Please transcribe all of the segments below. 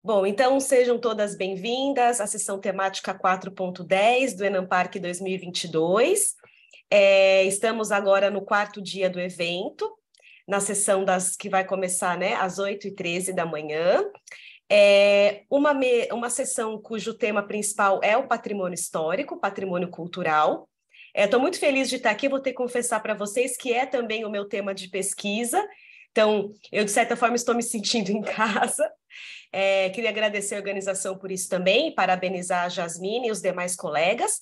Bom, então sejam todas bem-vindas à sessão temática 4.10 do Enamparc 2022. Estamos agora no quarto dia do evento, na sessão que vai começar, né, às 8h13 da manhã. Uma sessão cujo tema principal é o patrimônio histórico, patrimônio cultural. Estou muito feliz de estar aqui, vou ter que confessar para vocês que é também o meu tema de pesquisa, então eu, de certa forma, estou me sentindo em casa. Queria agradecer a organização por isso também, parabenizar a Jasmine e os demais colegas,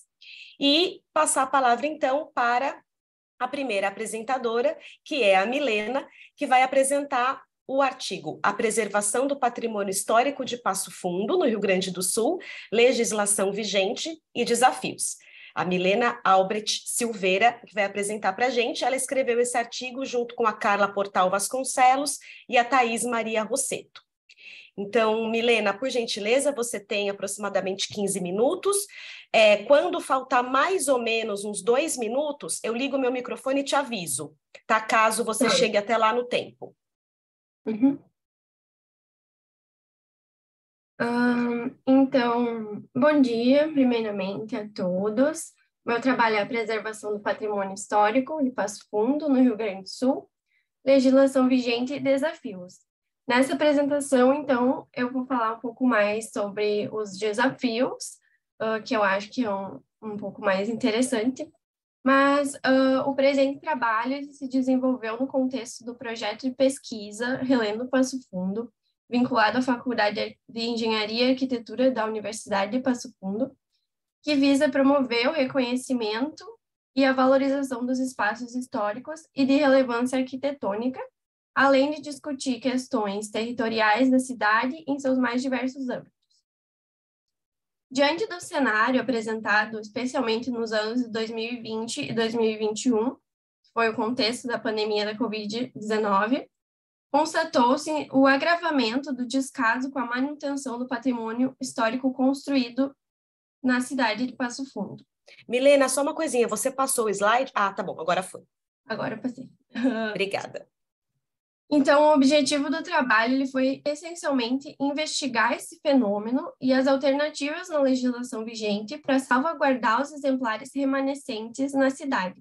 e passar a palavra, então, para a primeira apresentadora, que é a Milena, que vai apresentar o artigo A Preservação do Patrimônio Histórico de Passo Fundo, no Rio Grande do Sul, Legislação Vigente e Desafios. A Milena Albrecht Silveira, que vai apresentar para a gente, ela escreveu esse artigo junto com a Carla Portal Vasconcelos e a Thaís Maria Rosseto. Então, Milena, por gentileza, você tem aproximadamente 15 minutos. Quando faltar mais ou menos uns 2 minutos, eu ligo meu microfone e te aviso, tá? Caso você chegue até lá no tempo. Uhum. Então, bom dia, primeiramente, a todos. Meu trabalho é a preservação do patrimônio histórico de Passo Fundo, no Rio Grande do Sul, legislação vigente e desafios. Nessa apresentação, então, eu vou falar um pouco mais sobre os desafios, que eu acho que é um pouco mais interessante, mas o presente trabalho se desenvolveu no contexto do projeto de pesquisa Relendo Passo Fundo, vinculado à Faculdade de Engenharia e Arquitetura da Universidade de Passo Fundo, que visa promover o reconhecimento e a valorização dos espaços históricos e de relevância arquitetônica, além de discutir questões territoriais da cidade em seus mais diversos âmbitos. Diante do cenário apresentado, especialmente nos anos de 2020 e 2021, que foi o contexto da pandemia da Covid-19, constatou-se o agravamento do descaso com a manutenção do patrimônio histórico construído na cidade de Passo Fundo. Milena, só uma coisinha, você passou o slide? Ah, tá bom, agora foi. Agora eu passei. Obrigada. Então, o objetivo do trabalho ele foi essencialmente investigar esse fenômeno e as alternativas na legislação vigente para salvaguardar os exemplares remanescentes na cidade.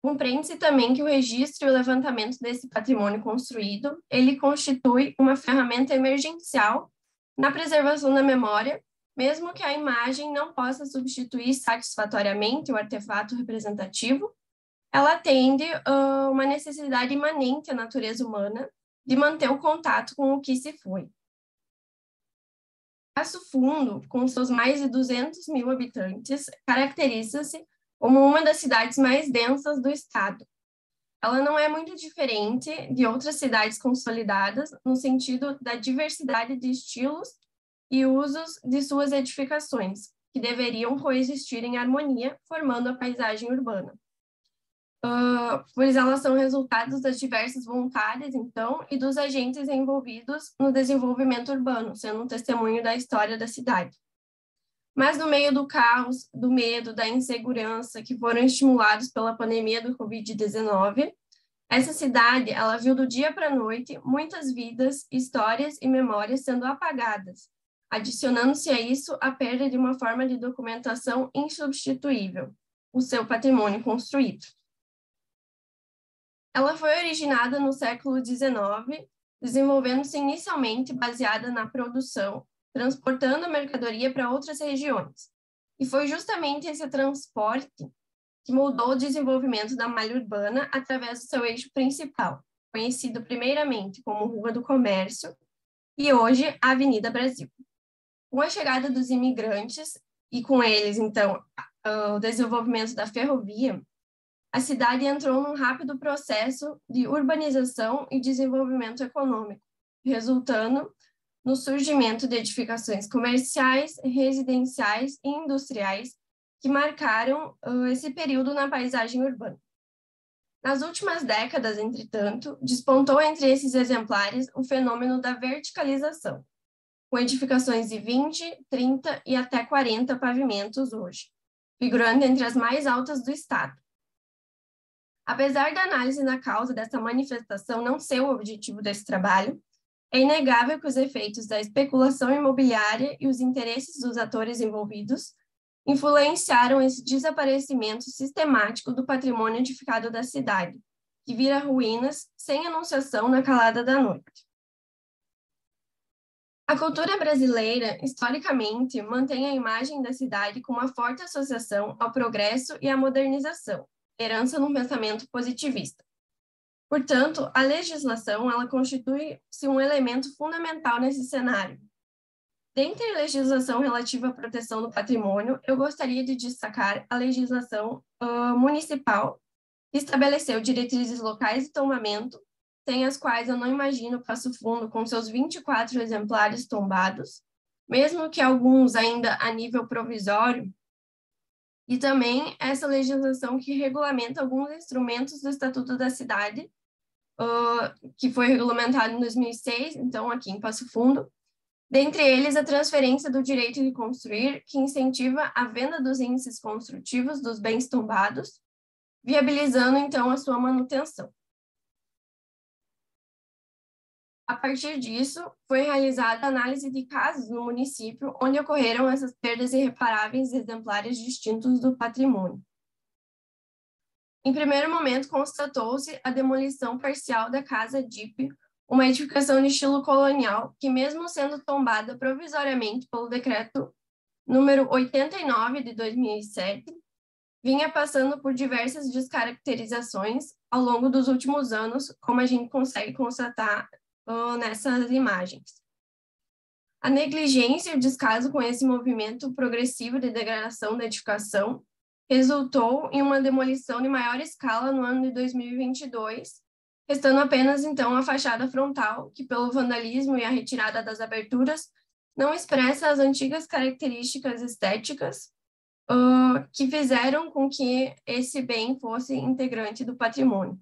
Compreende-se também que o registro e o levantamento desse patrimônio construído, ele constitui uma ferramenta emergencial na preservação da memória, mesmo que a imagem não possa substituir satisfatoriamente o artefato representativo, ela atende a uma necessidade imanente à natureza humana de manter o contato com o que se foi. Passo Fundo, com seus mais de 200 mil habitantes, caracteriza-se como uma das cidades mais densas do estado. Ela não é muito diferente de outras cidades consolidadas no sentido da diversidade de estilos e usos de suas edificações, que deveriam coexistir em harmonia, formando a paisagem urbana. Pois elas são resultados das diversas vontades, então, e dos agentes envolvidos no desenvolvimento urbano, sendo um testemunho da história da cidade. Mas no meio do caos, do medo, da insegurança que foram estimulados pela pandemia do Covid-19, essa cidade, ela viu do dia para a noite muitas vidas, histórias e memórias sendo apagadas, adicionando-se a isso a perda de uma forma de documentação insubstituível, o seu patrimônio construído. Ela foi originada no século XIX, desenvolvendo-se inicialmente baseada na produção, transportando a mercadoria para outras regiões. E foi justamente esse transporte que moldou o desenvolvimento da malha urbana através do seu eixo principal, conhecido primeiramente como Rua do Comércio e hoje a Avenida Brasil. Com a chegada dos imigrantes e com eles, então, o desenvolvimento da ferrovia, a cidade entrou num rápido processo de urbanização e desenvolvimento econômico, resultando no surgimento de edificações comerciais, residenciais e industriais que marcaram esse período na paisagem urbana. Nas últimas décadas, entretanto, despontou entre esses exemplares o fenômeno da verticalização, com edificações de 20, 30 e até 40 pavimentos hoje, figurando entre as mais altas do estado. Apesar da análise na causa dessa manifestação não ser o objetivo desse trabalho, É inegável que os efeitos da especulação imobiliária e os interesses dos atores envolvidos influenciaram esse desaparecimento sistemático do patrimônio edificado da cidade, que vira ruínas sem anunciação na calada da noite. A cultura brasileira, historicamente, mantém a imagem da cidade com uma forte associação ao progresso e à modernização, herança num pensamento positivista. Portanto, a legislação ela constitui-se um elemento fundamental nesse cenário. Dentre a legislação relativa à proteção do patrimônio, eu gostaria de destacar a legislação municipal, que estabeleceu diretrizes locais de tombamento, sem as quais eu não imagino Passo Fundo com seus 24 exemplares tombados, mesmo que alguns ainda a nível provisório, e também essa legislação que regulamenta alguns instrumentos do Estatuto da Cidade, que foi regulamentado em 2006, então aqui em Passo Fundo, dentre eles a transferência do direito de construir, que incentiva a venda dos índices construtivos dos bens tombados, viabilizando então a sua manutenção. A partir disso, foi realizada a análise de casos no município onde ocorreram essas perdas irreparáveis de exemplares distintos do patrimônio. Em primeiro momento, constatou-se a demolição parcial da Casa DIP, uma edificação de estilo colonial que, mesmo sendo tombada provisoriamente pelo decreto número 89 de 2007, vinha passando por diversas descaracterizações ao longo dos últimos anos, como a gente consegue constatar nessas imagens. A negligência e o descaso com esse movimento progressivo de degradação da edificação resultou em uma demolição de maior escala no ano de 2022, restando apenas, então, a fachada frontal, que pelo vandalismo e a retirada das aberturas, não expressa as antigas características estéticas que fizeram com que esse bem fosse integrante do patrimônio.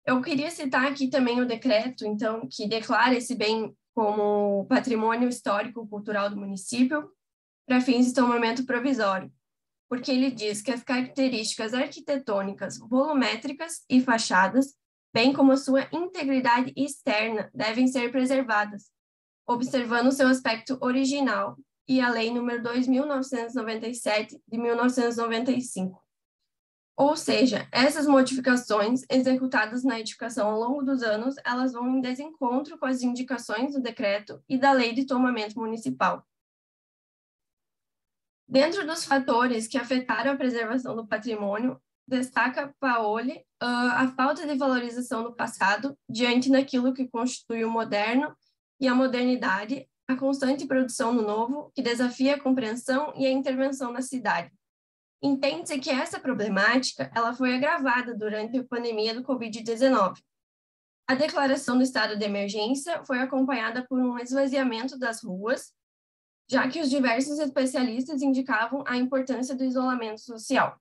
Eu queria citar aqui também o decreto, então, que declara esse bem como patrimônio histórico-cultural do município para fins de tombamento provisório, porque ele diz que as características arquitetônicas, volumétricas e fachadas, bem como a sua integridade externa, devem ser preservadas, observando seu aspecto original e a Lei nº 2.997, de 1995. Ou seja, essas modificações executadas na edificação ao longo dos anos, elas vão em desencontro com as indicações do decreto e da Lei de Tombamento Municipal. Dentro dos fatores que afetaram a preservação do patrimônio, destaca Paoli a falta de valorização do passado diante daquilo que constitui o moderno e a modernidade, a constante produção no novo, que desafia a compreensão e a intervenção na cidade. Entende-se que essa problemática ela foi agravada durante a pandemia do Covid-19. A declaração do estado de emergência foi acompanhada por um esvaziamento das ruas, já que os diversos especialistas indicavam a importância do isolamento social.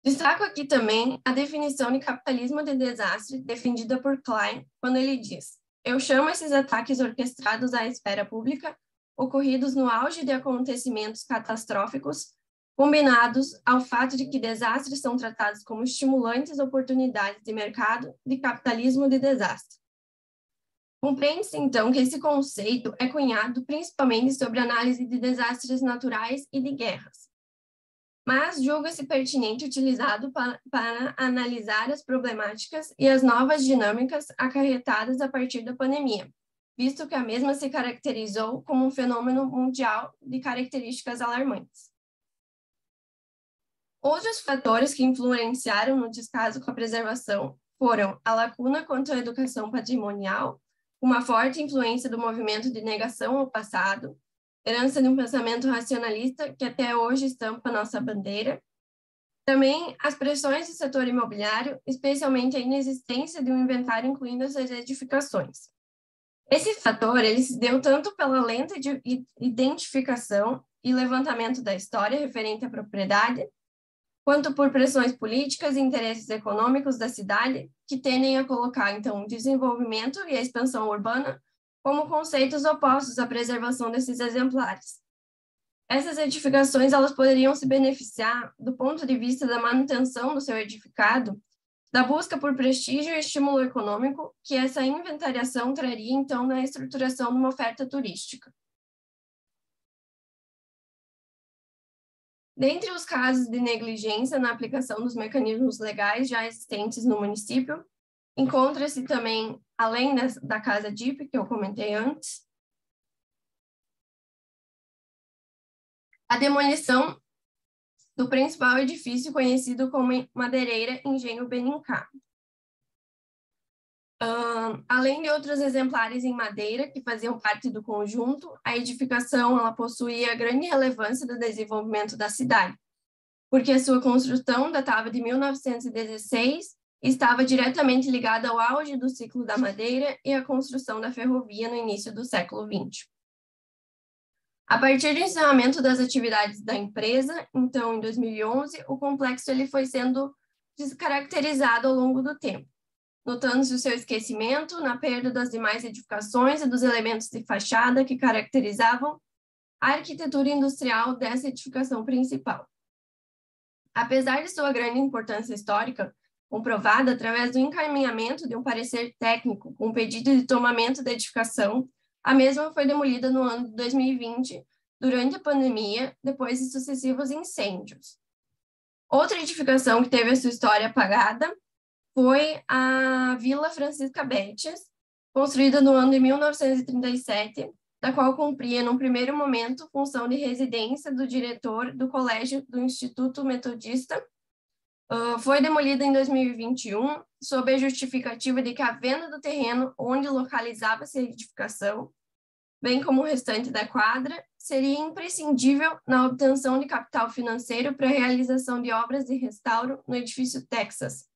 Destaco aqui também a definição de capitalismo de desastre defendida por Klein, quando ele diz: eu chamo esses ataques orquestrados à esfera pública, ocorridos no auge de acontecimentos catastróficos, combinados ao fato de que desastres são tratados como estimulantes oportunidades de mercado de capitalismo de desastre. Compreende-se, então, que esse conceito é cunhado principalmente sobre análise de desastres naturais e de guerras, mas julga-se pertinente utilizado para analisar as problemáticas e as novas dinâmicas acarretadas a partir da pandemia, visto que a mesma se caracterizou como um fenômeno mundial de características alarmantes. Outros fatores que influenciaram no descaso com a preservação foram a lacuna quanto à educação patrimonial, uma forte influência do movimento de negação ao passado, herança de um pensamento racionalista que até hoje estampa nossa bandeira. Também as pressões do setor imobiliário, especialmente a inexistência de um inventário incluindo essas edificações. Esse fator ele se deu tanto pela lenta identificação e levantamento da história referente à propriedade, quanto por pressões políticas e interesses econômicos da cidade, que tendem a colocar, então, o desenvolvimento e a expansão urbana como conceitos opostos à preservação desses exemplares. Essas edificações elas poderiam se beneficiar, do ponto de vista da manutenção do seu edificado, da busca por prestígio e estímulo econômico que essa inventariação traria, então, na estruturação de uma oferta turística. Dentre os casos de negligência na aplicação dos mecanismos legais já existentes no município, encontra-se também, além da Casa DIP, que eu comentei antes, a demolição do principal edifício conhecido como Madeireira Engenho Benincá. Além de outros exemplares em madeira que faziam parte do conjunto, a edificação ela possuía grande relevância do desenvolvimento da cidade, porque a sua construção datava de 1916 e estava diretamente ligada ao auge do ciclo da madeira e à construção da ferrovia no início do século XX. A partir do encerramento das atividades da empresa, então, em 2011, o complexo ele foi sendo descaracterizado ao longo do tempo, notando-se o seu esquecimento na perda das demais edificações e dos elementos de fachada que caracterizavam a arquitetura industrial dessa edificação principal. Apesar de sua grande importância histórica, comprovada através do encaminhamento de um parecer técnico com pedido de tomamento da edificação, a mesma foi demolida no ano de 2020, durante a pandemia, depois de sucessivos incêndios. Outra edificação que teve a sua história apagada foi a Vila Francisca Bethes, construída no ano de 1937, da qual cumpria, num primeiro momento, função de residência do diretor do Colégio do Instituto Metodista. Foi demolida em 2021, sob a justificativa de que a venda do terreno onde localizava-se a edificação, bem como o restante da quadra, seria imprescindível na obtenção de capital financeiro para a realização de obras de restauro no edifício Texas,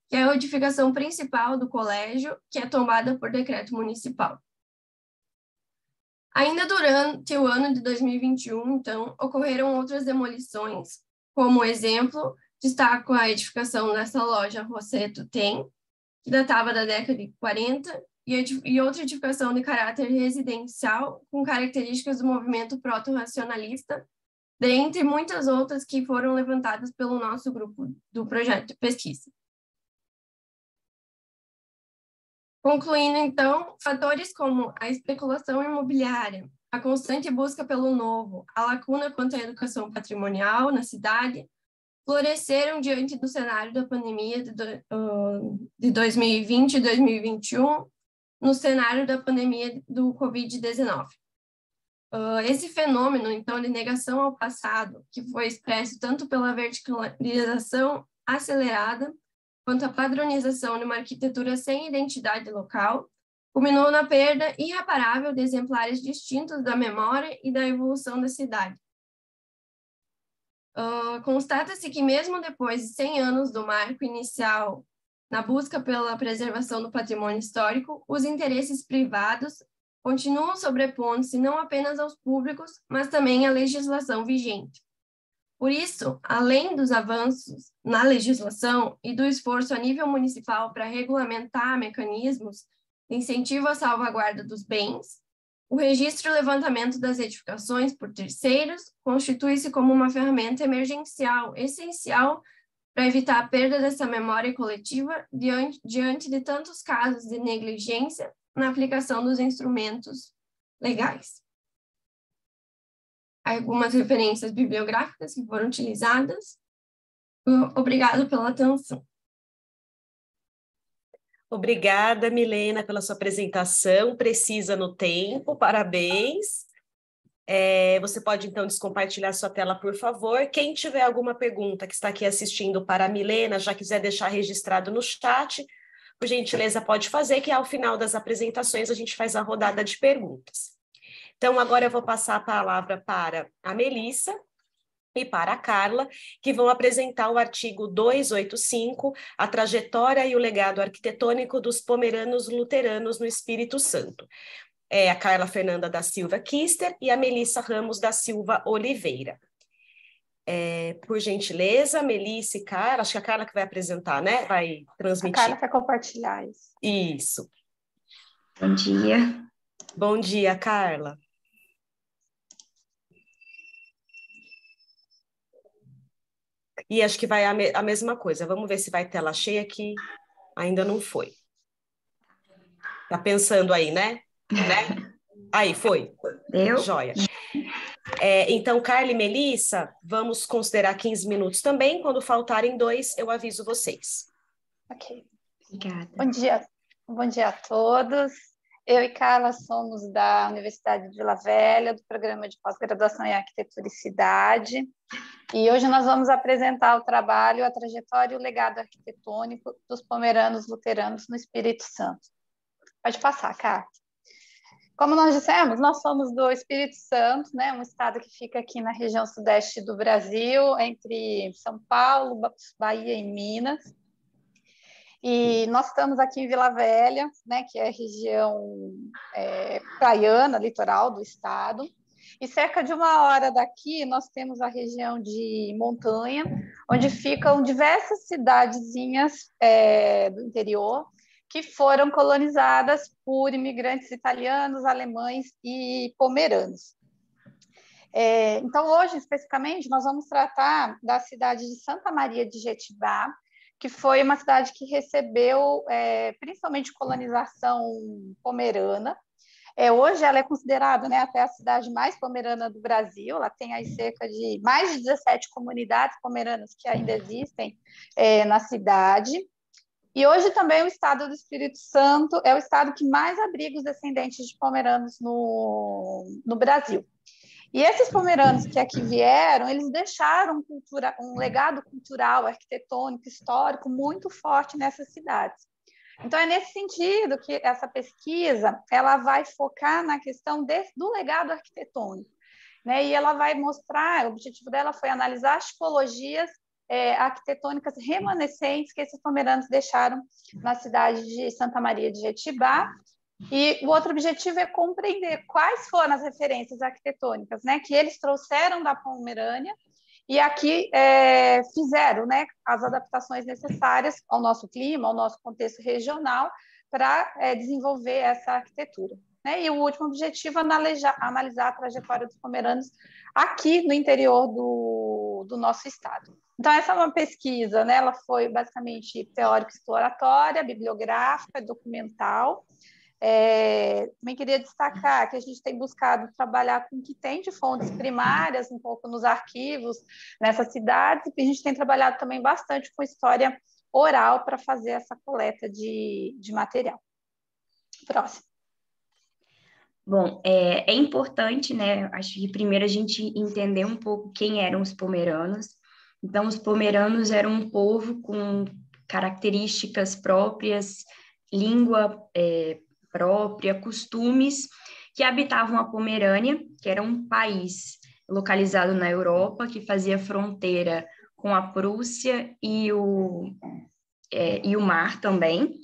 que é a edificação principal do colégio, que é tombada por decreto municipal. Ainda durante o ano de 2021, então, ocorreram outras demolições. Como exemplo, destaco a edificação dessa loja Rosseto Tem, que datava da década de 40, e outra edificação de caráter residencial, com características do movimento proto-racionalista, dentre muitas outras que foram levantadas pelo nosso grupo do projeto de pesquisa. Concluindo, então, fatores como a especulação imobiliária, a constante busca pelo novo, a lacuna quanto à educação patrimonial na cidade, floresceram diante do cenário da pandemia de 2020 e 2021, no cenário da pandemia do Covid-19. Esse fenômeno, então, de negação ao passado, que foi expresso tanto pela verticalização acelerada, quanto à padronização de uma arquitetura sem identidade local, culminou na perda irreparável de exemplares distintos da memória e da evolução da cidade. Constata-se que mesmo depois de 100 anos do marco inicial na busca pela preservação do patrimônio histórico, os interesses privados continuam sobrepondo-se não apenas aos públicos, mas também à legislação vigente. Por isso, além dos avanços na legislação e do esforço a nível municipal para regulamentar mecanismos de incentivo à salvaguarda dos bens, o registro e levantamento das edificações por terceiros constitui-se como uma ferramenta emergencial, essencial para evitar a perda dessa memória coletiva diante de tantos casos de negligência na aplicação dos instrumentos legais. Algumas referências bibliográficas que foram utilizadas. Obrigada pela atenção. Obrigada, Milena, pela sua apresentação, precisa no tempo, parabéns. Você pode, então, descompartilhar sua tela, por favor. Quem tiver alguma pergunta que está aqui assistindo para a Milena, já quiser deixar registrado no chat, por gentileza, pode fazer, que ao final das apresentações a gente faz a rodada de perguntas. Então, agora eu vou passar a palavra para a Melissa e para a Carla, que vão apresentar o artigo 285, a trajetória e o legado arquitetônico dos pomeranos luteranos no Espírito Santo. A Carla Fernanda da Silva Kister e a Melissa Ramos da Silva Oliveira. Por gentileza, Melissa e Carla, acho que a Carla que vai apresentar, né? Vai transmitir. A Carla vai compartilhar isso. Isso. Bom dia. Bom dia, Carla. E acho que vai a mesma coisa. Vamos ver se vai tela cheia aqui. Ainda não foi. Tá pensando aí, né? Aí, foi. Deu? Joia. Então, Carla e Melissa, vamos considerar 15 minutos também. Quando faltarem 2, eu aviso vocês. Ok. Obrigada. Bom dia a todos. Eu e Carla somos da Universidade de Vila Velha, do programa de pós-graduação em Arquitetura e Cidade. E hoje nós vamos apresentar o trabalho, a trajetória e o legado arquitetônico dos pomeranos luteranos no Espírito Santo. Pode passar, Carla. Como nós dissemos, nós somos do Espírito Santo, né, um estado que fica aqui na região sudeste do Brasil, entre São Paulo, Bahia e Minas. E nós estamos aqui em Vila Velha, né, que é a região praiana, litoral do estado. E cerca de 1 hora daqui, nós temos a região de montanha, onde ficam diversas cidadezinhas do interior, que foram colonizadas por imigrantes italianos, alemães e pomeranos. Então, hoje, especificamente, nós vamos tratar da cidade de Santa Maria de Jetibá, que foi uma cidade que recebeu principalmente colonização pomerana. Hoje ela é considerada, né, até a cidade mais pomerana do Brasil. Ela tem aí cerca de mais de 17 comunidades pomeranas que ainda existem na cidade. E hoje também o estado do Espírito Santo é o estado que mais abriga os descendentes de pomeranos no Brasil. E esses pomeranos que aqui vieram, eles deixaram um legado cultural, arquitetônico, histórico muito forte nessas cidades. Então, é nesse sentido que essa pesquisa ela vai focar na questão do legado arquitetônico, né? E ela vai mostrar, o objetivo dela foi analisar as tipologias arquitetônicas remanescentes que esses pomeranos deixaram na cidade de Santa Maria de Jetibá. E o outro objetivo é compreender quais foram as referências arquitetônicas, né, que eles trouxeram da Pomerânia e aqui fizeram, né, as adaptações necessárias ao nosso clima, ao nosso contexto regional, para desenvolver essa arquitetura. Né? E o último objetivo é analisar a trajetória dos pomeranos aqui no interior do nosso estado. Então, essa é uma pesquisa, né, ela foi basicamente teórico-exploratória, bibliográfica, documental. Também queria destacar que a gente tem buscado trabalhar com o que tem de fontes primárias, um pouco nos arquivos, nessas cidades, e a gente tem trabalhado também bastante com história oral para fazer essa coleta de material. Próximo. Bom, é importante, né? Acho que primeiro a gente entender um pouco quem eram os pomeranos. Então, os pomeranos eram um povo com características próprias, língua própria, costumes, que habitavam a Pomerânia, que era um país localizado na Europa, que fazia fronteira com a Prússia e o mar também.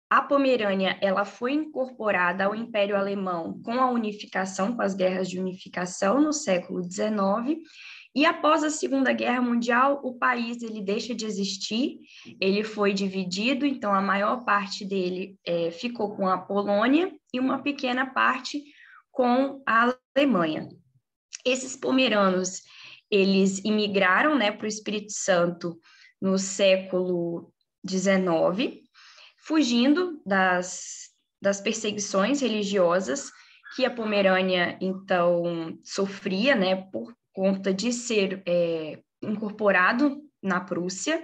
A Pomerânia ela foi incorporada ao Império Alemão com a unificação, com as guerras de unificação no século XIX, e após a Segunda Guerra Mundial, o país ele deixa de existir, ele foi dividido, então a maior parte dele ficou com a Polônia e uma pequena parte com a Alemanha. Esses pomeranos, eles imigraram, né, para o Espírito Santo no século XIX, fugindo das perseguições religiosas que a Pomerânia, então, sofria, né, por conta de ser incorporado na Prússia,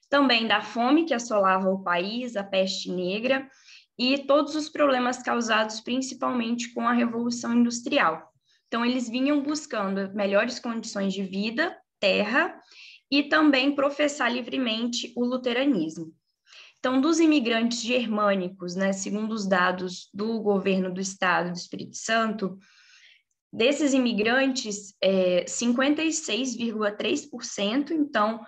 também da fome que assolava o país, a peste negra e todos os problemas causados principalmente com a Revolução Industrial. Então, eles vinham buscando melhores condições de vida, terra, e também professar livremente o luteranismo. Então, dos imigrantes germânicos, né, segundo os dados do governo do estado do Espírito Santo, desses imigrantes, 56,3%, então,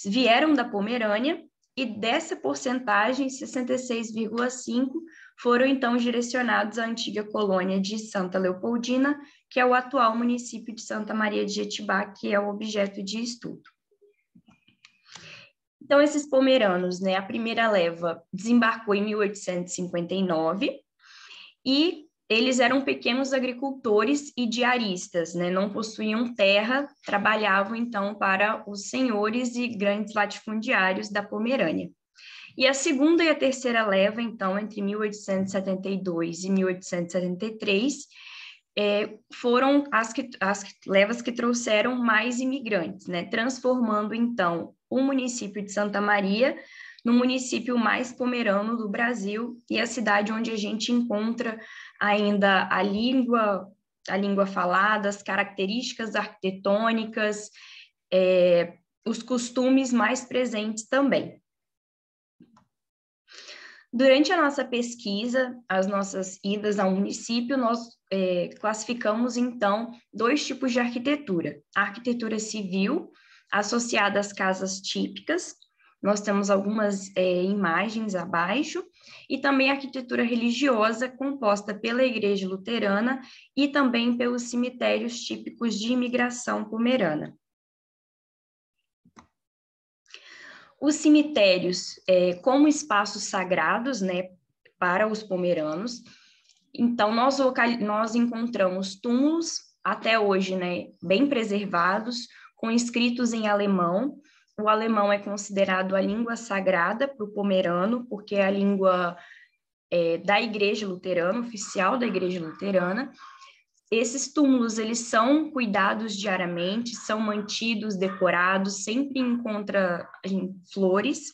vieram da Pomerânia, e dessa porcentagem, 66,5% foram, então, direcionados à antiga colônia de Santa Leopoldina, que é o atual município de Santa Maria de Jetibá, que é o objeto de estudo. Então, esses pomeranos, né, a primeira leva desembarcou em 1859 e eles eram pequenos agricultores e diaristas, né? Não possuíam terra, trabalhavam, então, para os senhores e grandes latifundiários da Pomerânia. E a segunda e a terceira leva, então, entre 1872 e 1873, foram as levas que trouxeram mais imigrantes, né? Transformando, então, o município de Santa Maria no município mais pomerano do Brasil e a cidade onde a gente encontra ainda a língua falada, as características arquitetônicas, os costumes mais presentes também. Durante a nossa pesquisa, as nossas idas ao município, nós classificamos, então, 2 tipos de arquitetura. A arquitetura civil, associada às casas típicas, nós temos algumas imagens abaixo, e também a arquitetura religiosa, composta pela Igreja Luterana e também pelos cemitérios típicos de imigração pomerana. Os cemitérios como espaços sagrados, né, para os pomeranos. Então, nós encontramos túmulos, até hoje, né, bem preservados, com escritos em alemão. O alemão é considerado a língua sagrada para o pomerano, porque é a língua da Igreja Luterana, oficial da Igreja Luterana. Esses túmulos, eles são cuidados diariamente, são mantidos, decorados, sempre encontra flores.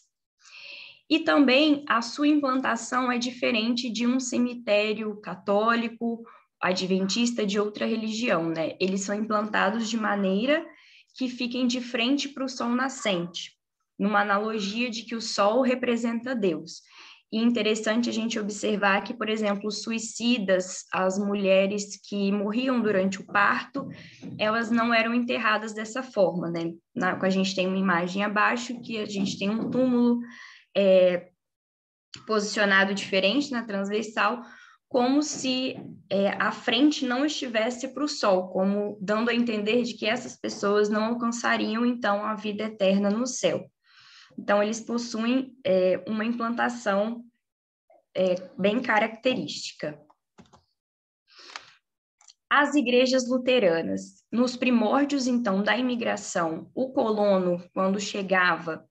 E também a sua implantação é diferente de um cemitério católico, adventista, de outra religião, né? Eles são implantados de maneira que fiquem de frente para o sol nascente, numa analogia de que o sol representa Deus. E interessante a gente observar que, por exemplo, os suicidas, as mulheres que morriam durante o parto, elas não eram enterradas dessa forma, né? A gente tem uma imagem abaixo, que a gente tem um túmulo posicionado diferente na transversal, como se a frente não estivesse para o sol, como dando a entender de que essas pessoas não alcançariam, então, a vida eterna no céu. Então, eles possuem uma implantação bem característica. As igrejas luteranas. Nos primórdios, então, da imigração, o colono, quando chegava,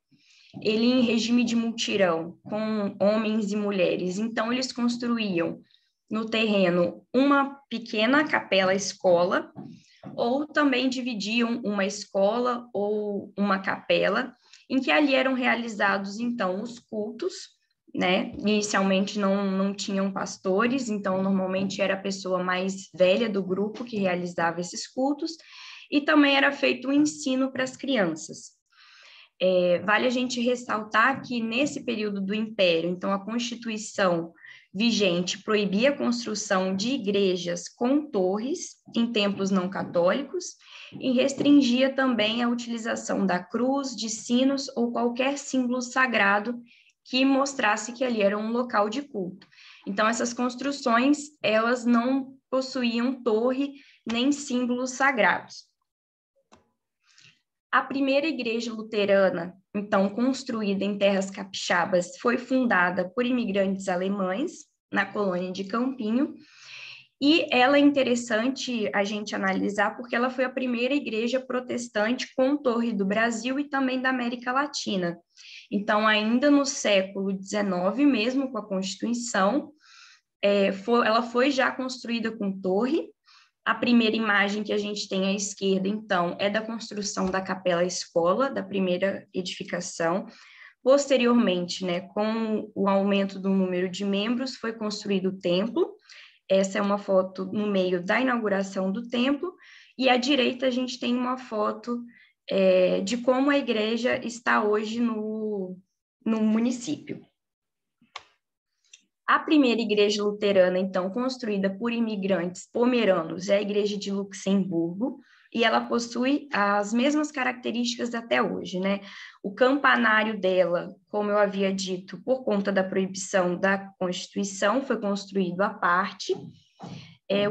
ele em regime de mutirão, com homens e mulheres, então eles construíam no terreno uma pequena capela-escola, ou também dividiam uma escola ou uma capela, em que ali eram realizados, então, os cultos, né? Inicialmente não tinham pastores, então, normalmente era a pessoa mais velha do grupo que realizava esses cultos, e também era feito o ensino para as crianças. Vale a gente ressaltar que, nesse período do Império, então, a Constituição vigente proibia a construção de igrejas com torres em templos não católicos e restringia também a utilização da cruz, de sinos ou qualquer símbolo sagrado que mostrasse que ali era um local de culto. Então, essas construções, elas não possuíam torre nem símbolos sagrados. A primeira igreja luterana, então, construída em terras capixabas, foi fundada por imigrantes alemães, na colônia de Campinho, e ela é interessante a gente analisar porque ela foi a primeira igreja protestante com torre do Brasil e também da América Latina. Então, ainda no século XIX, mesmo com a Constituição, ela foi já construída com torre. A primeira imagem que a gente tem à esquerda, então, é da construção da capela-escola, da primeira edificação. Posteriormente, né, com o aumento do número de membros, foi construído o templo. Essa é uma foto no meio da inauguração do templo. E à direita a gente tem uma foto de como a igreja está hoje no município. A primeira igreja luterana, então, construída por imigrantes pomeranos, é a igreja de Luxemburgo, e ela possui as mesmas características até hoje, né? O campanário dela, como eu havia dito, por conta da proibição da Constituição, foi construído à parte.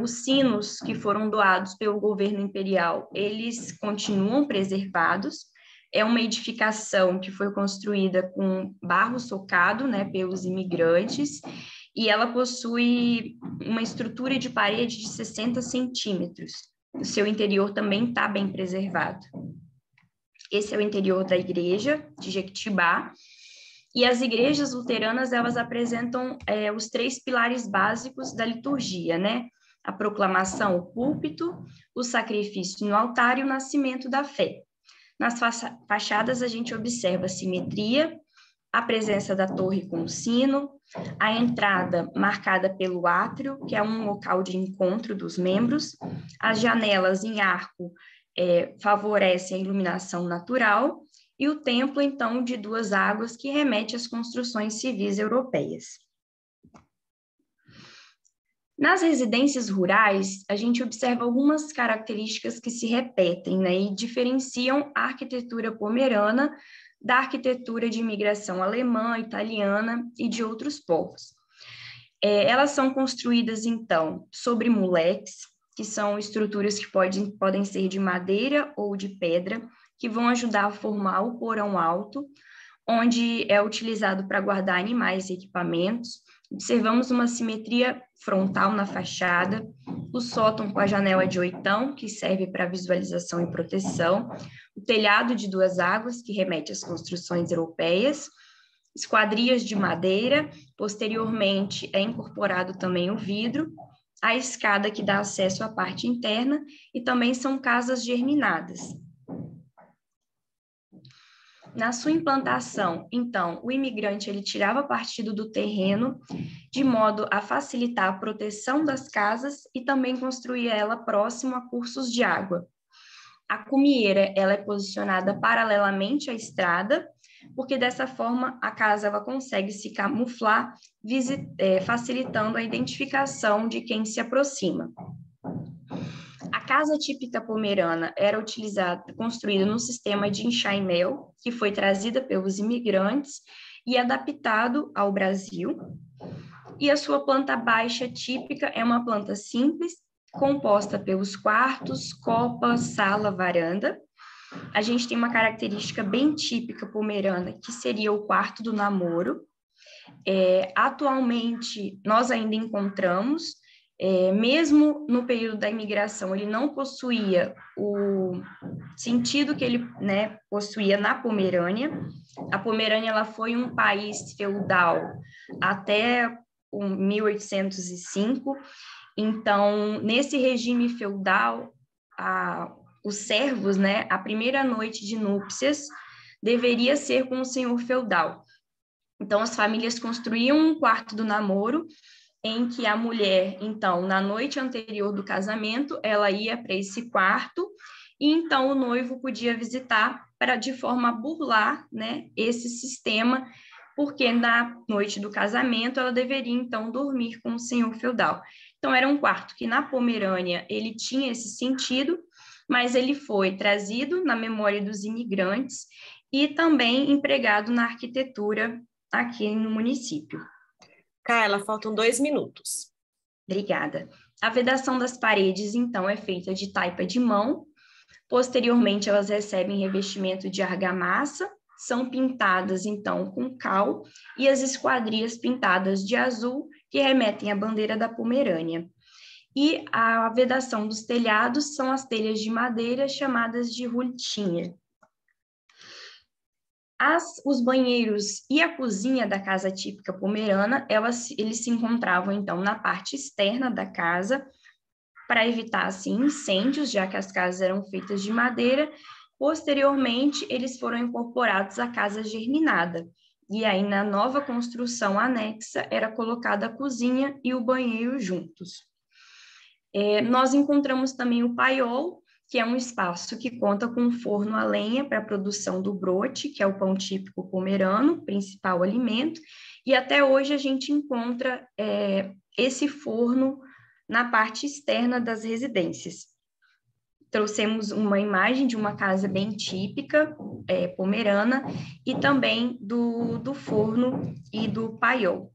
Os sinos que foram doados pelo governo imperial, eles continuam preservados. É uma edificação que foi construída com barro socado, né, pelos imigrantes, e ela possui uma estrutura de parede de 60 centímetros. O seu interior também está bem preservado. Esse é o interior da igreja de Jequitibá. E as igrejas luteranas, elas apresentam os 3 pilares básicos da liturgia, né? A proclamação, o púlpito, o sacrifício no altar e o nascimento da fé. Nas fachadas, a gente observa a simetria, a presença da torre com o sino, a entrada marcada pelo átrio, que é um local de encontro dos membros, as janelas em arco favorecem a iluminação natural, e o templo, então, de 2 águas, que remete às construções civis europeias. Nas residências rurais, a gente observa algumas características que se repetem, né, e diferenciam a arquitetura pomerana da arquitetura de imigração alemã, italiana e de outros povos. Elas são construídas, então, sobre muleques, que são estruturas que podem ser de madeira ou de pedra, que vão ajudar a formar o porão alto, onde é utilizado para guardar animais e equipamentos. Observamos uma simetria frontal na fachada, o sótão com a janela de oitão, que serve para visualização e proteção, o telhado de 2 águas, que remete às construções europeias, esquadrias de madeira, posteriormente é incorporado também o vidro, a escada que dá acesso à parte interna, e também são casas germinadas. Na sua implantação, então, o imigrante ele tirava partido do terreno de modo a facilitar a proteção das casas e também construía ela próximo a cursos de água. A cumieira ela é posicionada paralelamente à estrada, porque dessa forma a casa ela consegue se camuflar, facilitando a identificação de quem se aproxima. A casa típica pomerana era construída no sistema de enxaimel, que foi trazida pelos imigrantes e adaptado ao Brasil. E a sua planta baixa típica é uma planta simples, composta pelos quartos, copa, sala, varanda. A gente tem uma característica bem típica pomerana, que seria o quarto do namoro. Atualmente, nós ainda encontramos, mesmo no período da imigração, ele não possuía o sentido que ele, né, possuía na Pomerânia. A Pomerânia ela foi um país feudal até 1805, então, nesse regime feudal, os servos, né, a primeira noite de núpcias deveria ser com o senhor feudal. Então, as famílias construíam um quarto do namoro, em que a mulher, então, na noite anterior do casamento, ela ia para esse quarto, e então o noivo podia visitar para, de forma a burlar, né, esse sistema, porque na noite do casamento ela deveria, então, dormir com o senhor feudal. Então, era um quarto que, na Pomerânia, ele tinha esse sentido, mas ele foi trazido na memória dos imigrantes e também empregado na arquitetura aqui no município. Carla, faltam 2 minutos. Obrigada. A vedação das paredes, então, é feita de taipa de mão. Posteriormente, elas recebem revestimento de argamassa, são pintadas, então, com cal, e as esquadrias pintadas de azul, que remetem à bandeira da Pomerânia. E a vedação dos telhados são as telhas de madeira chamadas de Rultinger. Os banheiros e a cozinha da casa típica pomerana, eles se encontravam, então, na parte externa da casa, para evitar, assim, incêndios, já que as casas eram feitas de madeira. Posteriormente, eles foram incorporados à casa germinada. E aí, na nova construção anexa, era colocada a cozinha e o banheiro juntos. Nós encontramos também o paiol, que é um espaço que conta com um forno a lenha para a produção do brote, que é o pão típico pomerano, principal alimento, e até hoje a gente encontra esse forno na parte externa das residências. Trouxemos uma imagem de uma casa bem típica, pomerana, e também do forno e do paiol.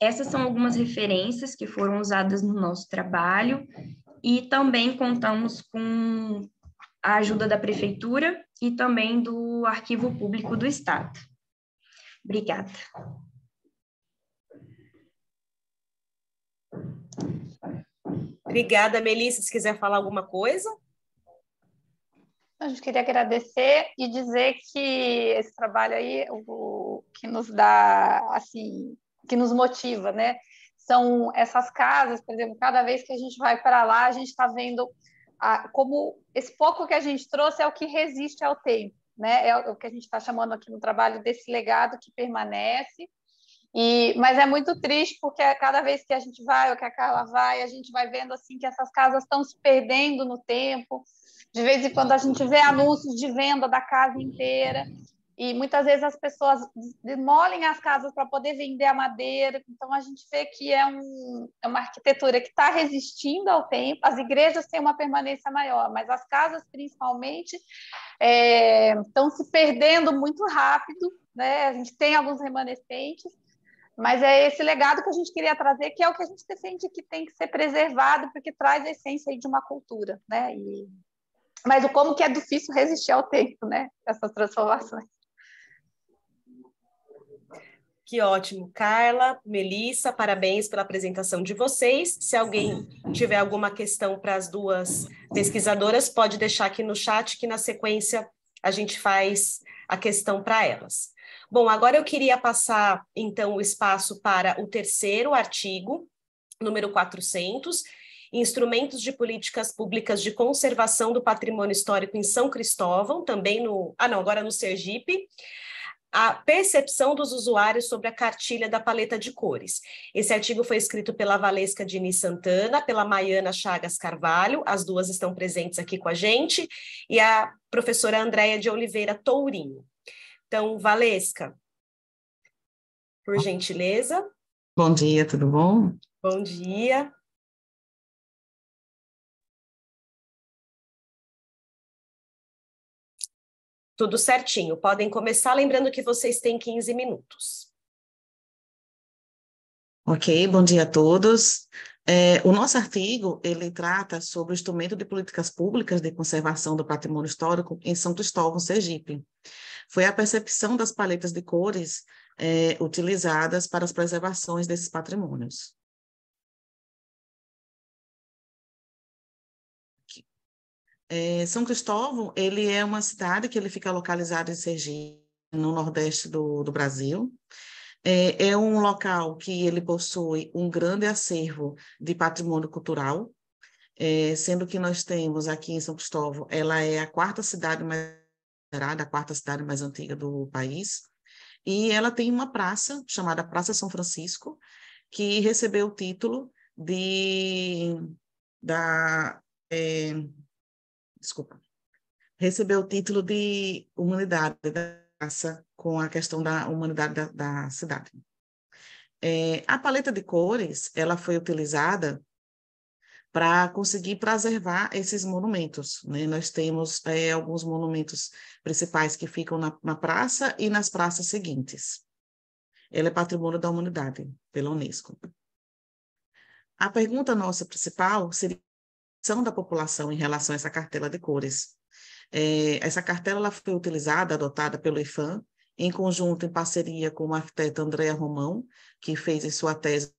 Essas são algumas referências que foram usadas no nosso trabalho, e também contamos com a ajuda da Prefeitura e também do Arquivo Público do Estado. Obrigada. Obrigada, Melissa. Se quiser falar alguma coisa. A gente queria agradecer e dizer que esse trabalho aí, o que nos dá, assim, que nos motiva, né? São essas casas, por exemplo, cada vez que a gente vai para lá, a gente está vendo como esse pouco que a gente trouxe é o que resiste ao tempo, né? É o que a gente está chamando aqui no trabalho desse legado que permanece. Mas é muito triste porque cada vez que a gente vai, ou que a Carla vai, a gente vai vendo assim que essas casas estão se perdendo no tempo. De vez em quando a gente vê anúncios de venda da casa inteira e muitas vezes as pessoas demolem as casas para poder vender a madeira. Então a gente vê que é uma arquitetura que está resistindo ao tempo. As igrejas têm uma permanência maior, mas as casas principalmente estão se perdendo muito rápido, né? A gente tem alguns remanescentes, mas é esse legado que a gente queria trazer, que é o que a gente defende que tem que ser preservado, porque traz a essência aí de uma cultura, né? Mas como que é difícil resistir ao tempo, né? Essas transformações. Que ótimo. Carla, Melissa, parabéns pela apresentação de vocês. Se alguém tiver alguma questão para as duas pesquisadoras, pode deixar aqui no chat, que na sequência a gente faz a questão para elas. Bom, agora eu queria passar, então, o espaço para o terceiro artigo, número 400, Instrumentos de Políticas Públicas de Conservação do Patrimônio Histórico em São Cristóvão, também agora no Sergipe, a percepção dos usuários sobre a cartilha da paleta de cores. Esse artigo foi escrito pela Valesca Diniz Santana, pela Maiana Chagas Carvalho, as duas estão presentes aqui com a gente, e a professora Andréia de Oliveira Tourinho. Então, Valesca, por gentileza. Bom dia, tudo bom? Bom dia. Tudo certinho. Podem começar, lembrando que vocês têm 15 minutos. Ok, bom dia a todos. O nosso artigo, ele trata sobre o instrumento de políticas públicas de conservação do patrimônio histórico em São Cristóvão, Sergipe. Foi a percepção das paletas de cores utilizadas para as preservações desses patrimônios. São Cristóvão, ele é uma cidade que ele fica localizada em Sergipe, no nordeste do Brasil. É um local que ele possui um grande acervo de patrimônio cultural, sendo que nós temos aqui em São Cristóvão, ela é a quarta cidade mais antiga do país, e ela tem uma praça chamada Praça São Francisco, que recebeu o título recebeu o título de humanidade da praça, com a questão da humanidade da cidade. A paleta de cores, ela foi utilizada para conseguir preservar esses monumentos, né? Nós temos alguns monumentos principais que ficam na praça e nas praças seguintes. Ela é patrimônio da humanidade pela Unesco. A pergunta nossa principal seria a ação da população em relação a essa cartela de cores. Essa cartela ela foi utilizada, adotada pelo IPHAN, em conjunto, em parceria com o arquiteto Andréa Romão, que fez em sua tese.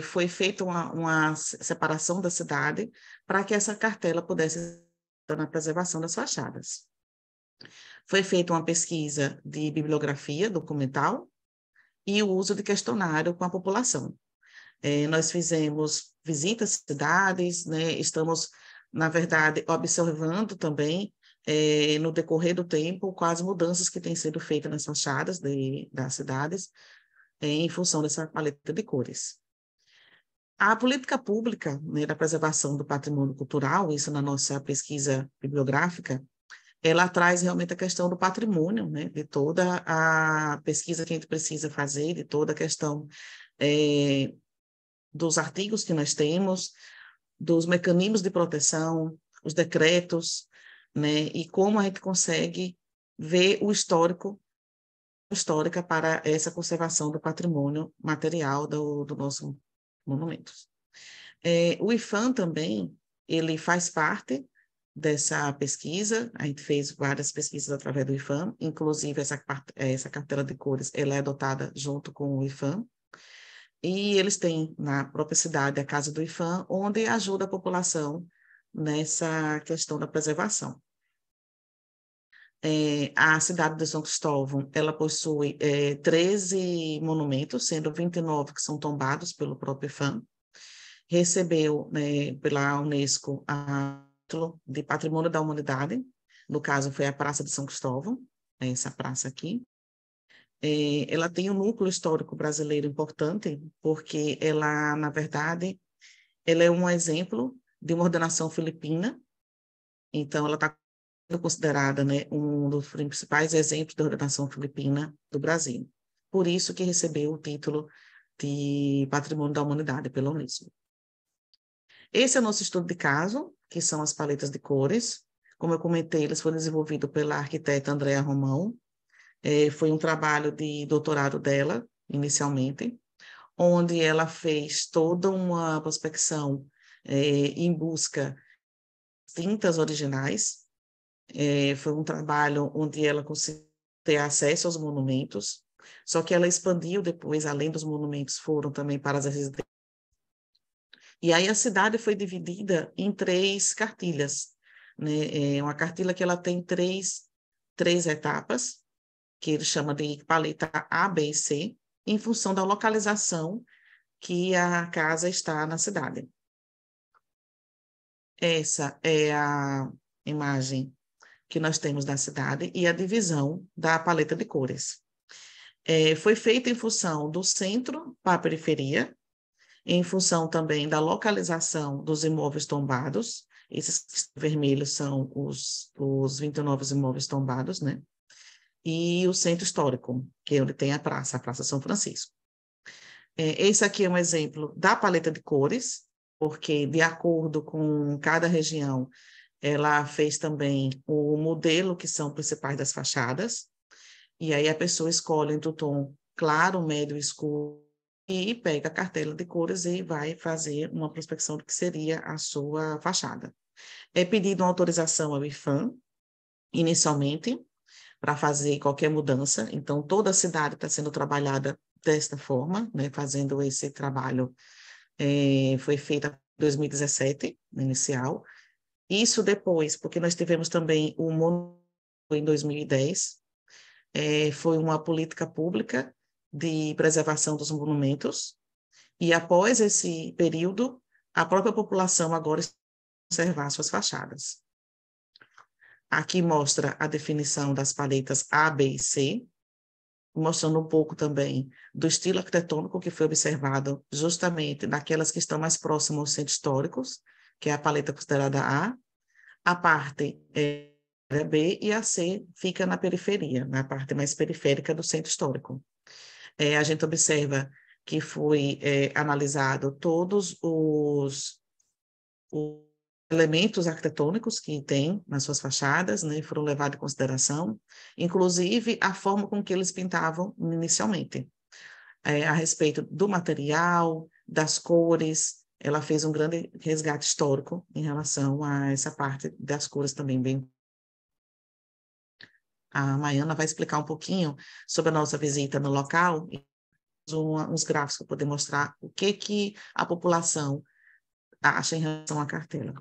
Foi feita uma separação da cidade para que essa cartela pudesse estar na preservação das fachadas. Foi feita uma pesquisa de bibliografia documental e o uso de questionário com a população. Nós fizemos visitas às cidades, né? Estamos, na verdade, observando também, no decorrer do tempo, quais mudanças que têm sido feitas nas fachadas das cidades, em função dessa paleta de cores. A política pública, né, da preservação do patrimônio cultural, isso na nossa pesquisa bibliográfica, ela traz realmente a questão do patrimônio, né, de toda a pesquisa que a gente precisa fazer, de toda a questão dos artigos que nós temos, dos mecanismos de proteção, os decretos, né, e como a gente consegue ver o histórica para essa conservação do patrimônio material do nosso monumentos. O IPHAN também, ele faz parte dessa pesquisa, a gente fez várias pesquisas através do IPHAN, inclusive essa cartela de cores, ela é adotada junto com o IPHAN, E eles têm na própria cidade a Casa do IPHAN, onde ajuda a população nessa questão da preservação. A cidade de São Cristóvão, ela possui 13 monumentos, sendo 29 que são tombados pelo próprio IPHAN. Recebeu, né, pela Unesco a título de Patrimônio da Humanidade, no caso foi a Praça de São Cristóvão, essa praça aqui. Ela tem um núcleo histórico brasileiro importante, porque ela, na verdade, ela é um exemplo de uma ordenação filipina, então ela está considerada, né, um dos principais exemplos de ordenação filipina do Brasil. Por isso que recebeu o título de Patrimônio da Humanidade pela Unesco. Esse é o nosso estudo de caso, que são as paletas de cores. Como eu comentei, eles foram desenvolvidos pela arquiteta Andréa Romão. Foi um trabalho de doutorado dela, inicialmente, onde ela fez toda uma prospecção em busca de tintas originais. Foi um trabalho onde ela conseguiu ter acesso aos monumentos, só que ela expandiu depois, além dos monumentos, foram também para as residências. E aí a cidade foi dividida em 3 cartilhas, né? Uma cartilha que ela tem três etapas, que ele chama de paleta A, B e C, em função da localização que a casa está na cidade. Essa é a imagem que nós temos da cidade e a divisão da paleta de cores. Foi feita em função do centro para a periferia, em função também da localização dos imóveis tombados. Esses vermelhos são os 29 imóveis tombados, né? E o centro histórico, que é onde tem a Praça São Francisco. Esse aqui é um exemplo da paleta de cores, porque, de acordo com cada região, ela fez também o modelo que são principais das fachadas, e aí a pessoa escolhe entre o tom claro, médio e escuro, e pega a cartela de cores e vai fazer uma prospecção do que seria a sua fachada. É pedido uma autorização ao IPHAN, inicialmente, para fazer qualquer mudança, então toda a cidade está sendo trabalhada desta forma, né, fazendo esse trabalho, foi feito em 2017, inicial. Isso depois, porque nós tivemos também o monumento em 2010, foi uma política pública de preservação dos monumentos, e após esse período, a própria população agora está conservar suas fachadas. Aqui mostra a definição das paletas A, B e C, mostrando um pouco também do estilo arquitetônico que foi observado justamente naquelas que estão mais próximas aos centros históricos, que é a paleta considerada a parte B e a C fica na periferia, na parte mais periférica do centro histórico. A gente observa que foi analisado todos os elementos arquitetônicos que tem nas suas fachadas, né, foram levados em consideração, inclusive a forma com que eles pintavam inicialmente. A respeito do material, das cores, ela fez um grande resgate histórico em relação a essa parte das cores também bem. A Maiana vai explicar um pouquinho sobre a nossa visita no local, e uns gráficos para poder mostrar o que a população acha em relação à cartela.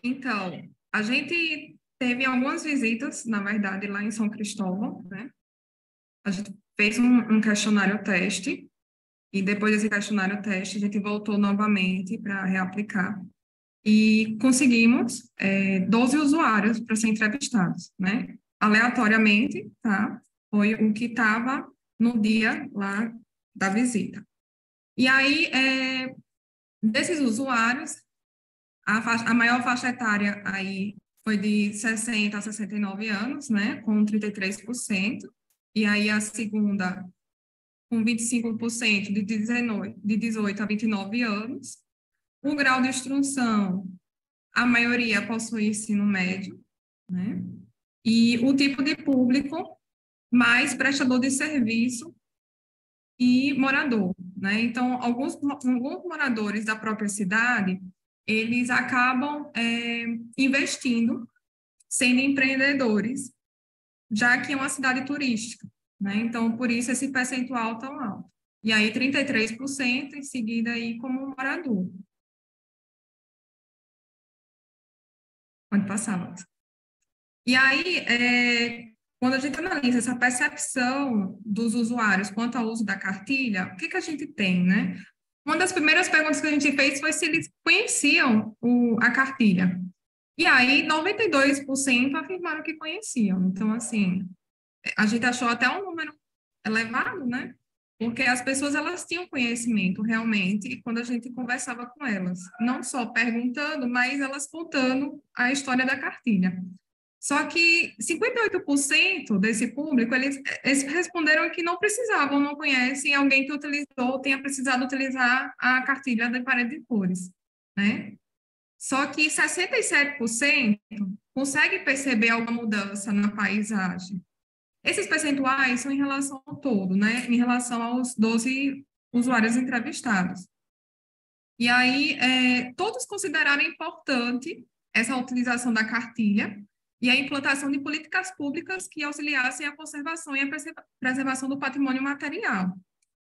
Então, a gente teve algumas visitas, na verdade, lá em São Cristóvão, né? A gente fez um questionário teste, e depois desse questionário teste, a gente voltou novamente para reaplicar. E conseguimos 12 usuários para ser entrevistados, né? Aleatoriamente, tá? Foi o que estava no dia lá da visita. E aí, desses usuários, a maior faixa etária aí foi de 60 a 69 anos, né, com 33%, e aí a segunda com 25% de 18 a 29 anos. O grau de instrução, a maioria possui ensino médio, né, e o tipo de público, mais prestador de serviço e morador, né, então alguns moradores da própria cidade, eles acabam investindo, sendo empreendedores, já que é uma cidade turística, né? Então, por isso esse percentual tão alto. e aí 33% em seguida aí como morador. Pode passar, Max. E aí, quando a gente analisa essa percepção dos usuários quanto ao uso da cartilha, o que que a gente tem, né? Uma das primeiras perguntas que a gente fez foi se eles conheciam a cartilha. E aí, 92% afirmaram que conheciam. Então, assim, a gente achou até um número elevado, né? Porque as pessoas, elas tinham conhecimento realmente quando a gente conversava com elas. Não só perguntando, mas elas contando a história da cartilha. Só que 58% desse público, eles responderam que não precisavam, não conhecem alguém que utilizou, tenha precisado utilizar a cartilha de parede de cores, né? Só que 67% consegue perceber alguma mudança na paisagem. Esses percentuais são em relação ao todo, né? Em relação aos 12 usuários entrevistados. E aí, todos consideraram importante essa utilização da cartilha e a implantação de políticas públicas que auxiliassem a conservação e a preservação do patrimônio material.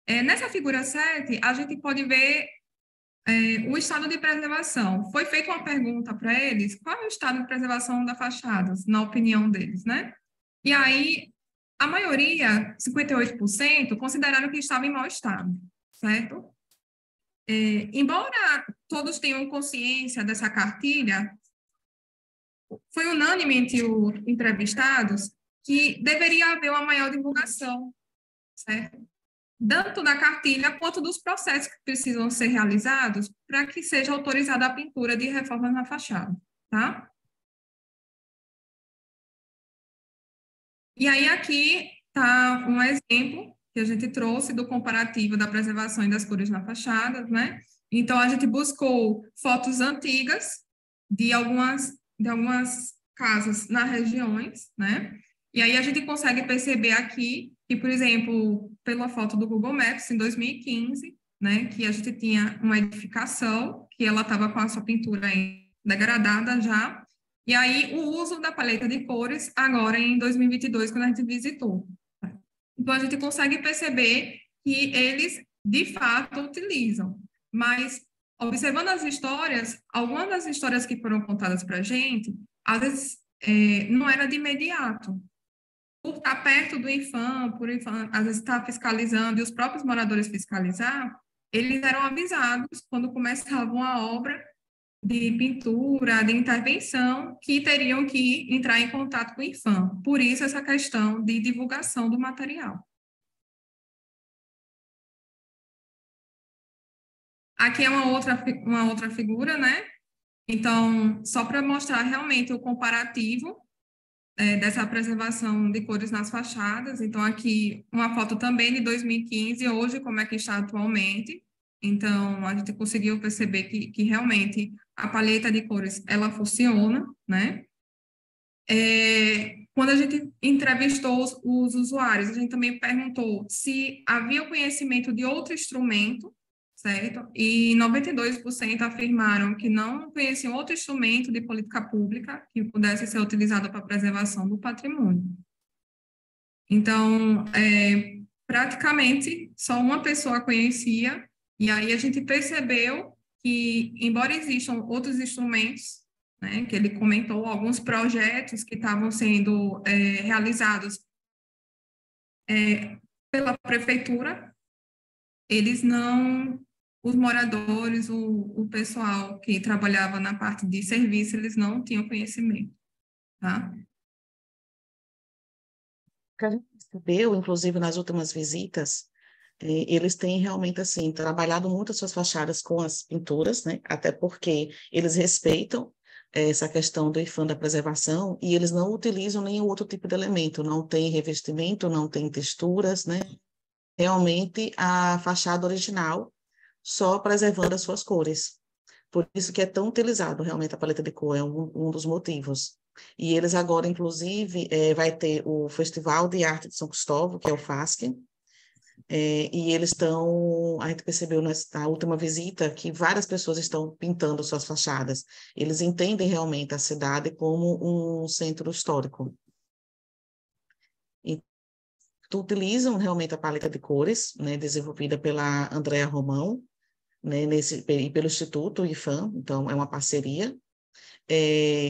Nessa figura 7, a gente pode ver o estado de preservação. Foi feita uma pergunta para eles, qual é o estado de preservação das fachadas, na opinião deles, né? E aí, a maioria, 58%, consideraram que estava em mau estado, certo? Embora todos tenham consciência dessa cartilha, foi unânime entre os entrevistados que deveria haver uma maior divulgação, certo? Tanto da cartilha quanto dos processos que precisam ser realizados para que seja autorizada a pintura de reformas na fachada, tá? E aí aqui está um exemplo que a gente trouxe do comparativo da preservação e das cores na fachada, né? Então, a gente buscou fotos antigas de algumas casas nas regiões, né? E aí a gente consegue perceber aqui que, por exemplo, pela foto do Google Maps, em 2015, né, que a gente tinha uma edificação, que ela estava com a sua pintura degradada já, e aí o uso da paleta de cores agora em 2022, quando a gente visitou. Então, a gente consegue perceber que eles, de fato, utilizam. Mas, observando as histórias, algumas das histórias que foram contadas para a gente, às vezes, não era de imediato. Por estar perto do IPHAN, por IPHAN, às vezes estar fiscalizando, e os próprios moradores fiscalizar, eles eram avisados quando começavam a obra de pintura, de intervenção, que teriam que entrar em contato com o IPHAN. Por isso, essa questão de divulgação do material. Aqui é uma outra figura, né? Então, só para mostrar realmente o comparativo dessa preservação de cores nas fachadas. Então, aqui uma foto também de 2015, hoje como é que está atualmente. Então, a gente conseguiu perceber que realmente a paleta de cores, ela funciona, né? Quando a gente entrevistou os usuários, a gente também perguntou se havia o conhecimento de outro instrumento, certo? E 92% afirmaram que não conheciam outro instrumento de política pública que pudesse ser utilizado para a preservação do patrimônio. Então, praticamente, só uma pessoa conhecia, e aí a gente percebeu que, embora existam outros instrumentos, né, que ele comentou, alguns projetos que estavam sendo realizados pela prefeitura, eles não, os moradores, o pessoal que trabalhava na parte de serviço, eles não tinham conhecimento, tá? O que a gente percebeu, inclusive nas últimas visitas, eles têm realmente, assim, trabalhado muito as suas fachadas com as pinturas, né? Até porque eles respeitam essa questão do IPHAN da preservação e eles não utilizam nenhum outro tipo de elemento, não tem revestimento, não tem texturas, né? Realmente a fachada original, só preservando as suas cores. Por isso que é tão utilizado realmente a paleta de cor, é um dos motivos. E eles agora, inclusive, vai ter o Festival de Arte de São Cristóvão, que é o FASC, e eles estão, a gente percebeu na última visita que várias pessoas estão pintando suas fachadas. Eles entendem realmente a cidade como um centro histórico. utilizam realmente a paleta de cores, né, desenvolvida pela Andrea Romão, né, e pelo Instituto IFAM, então é uma parceria.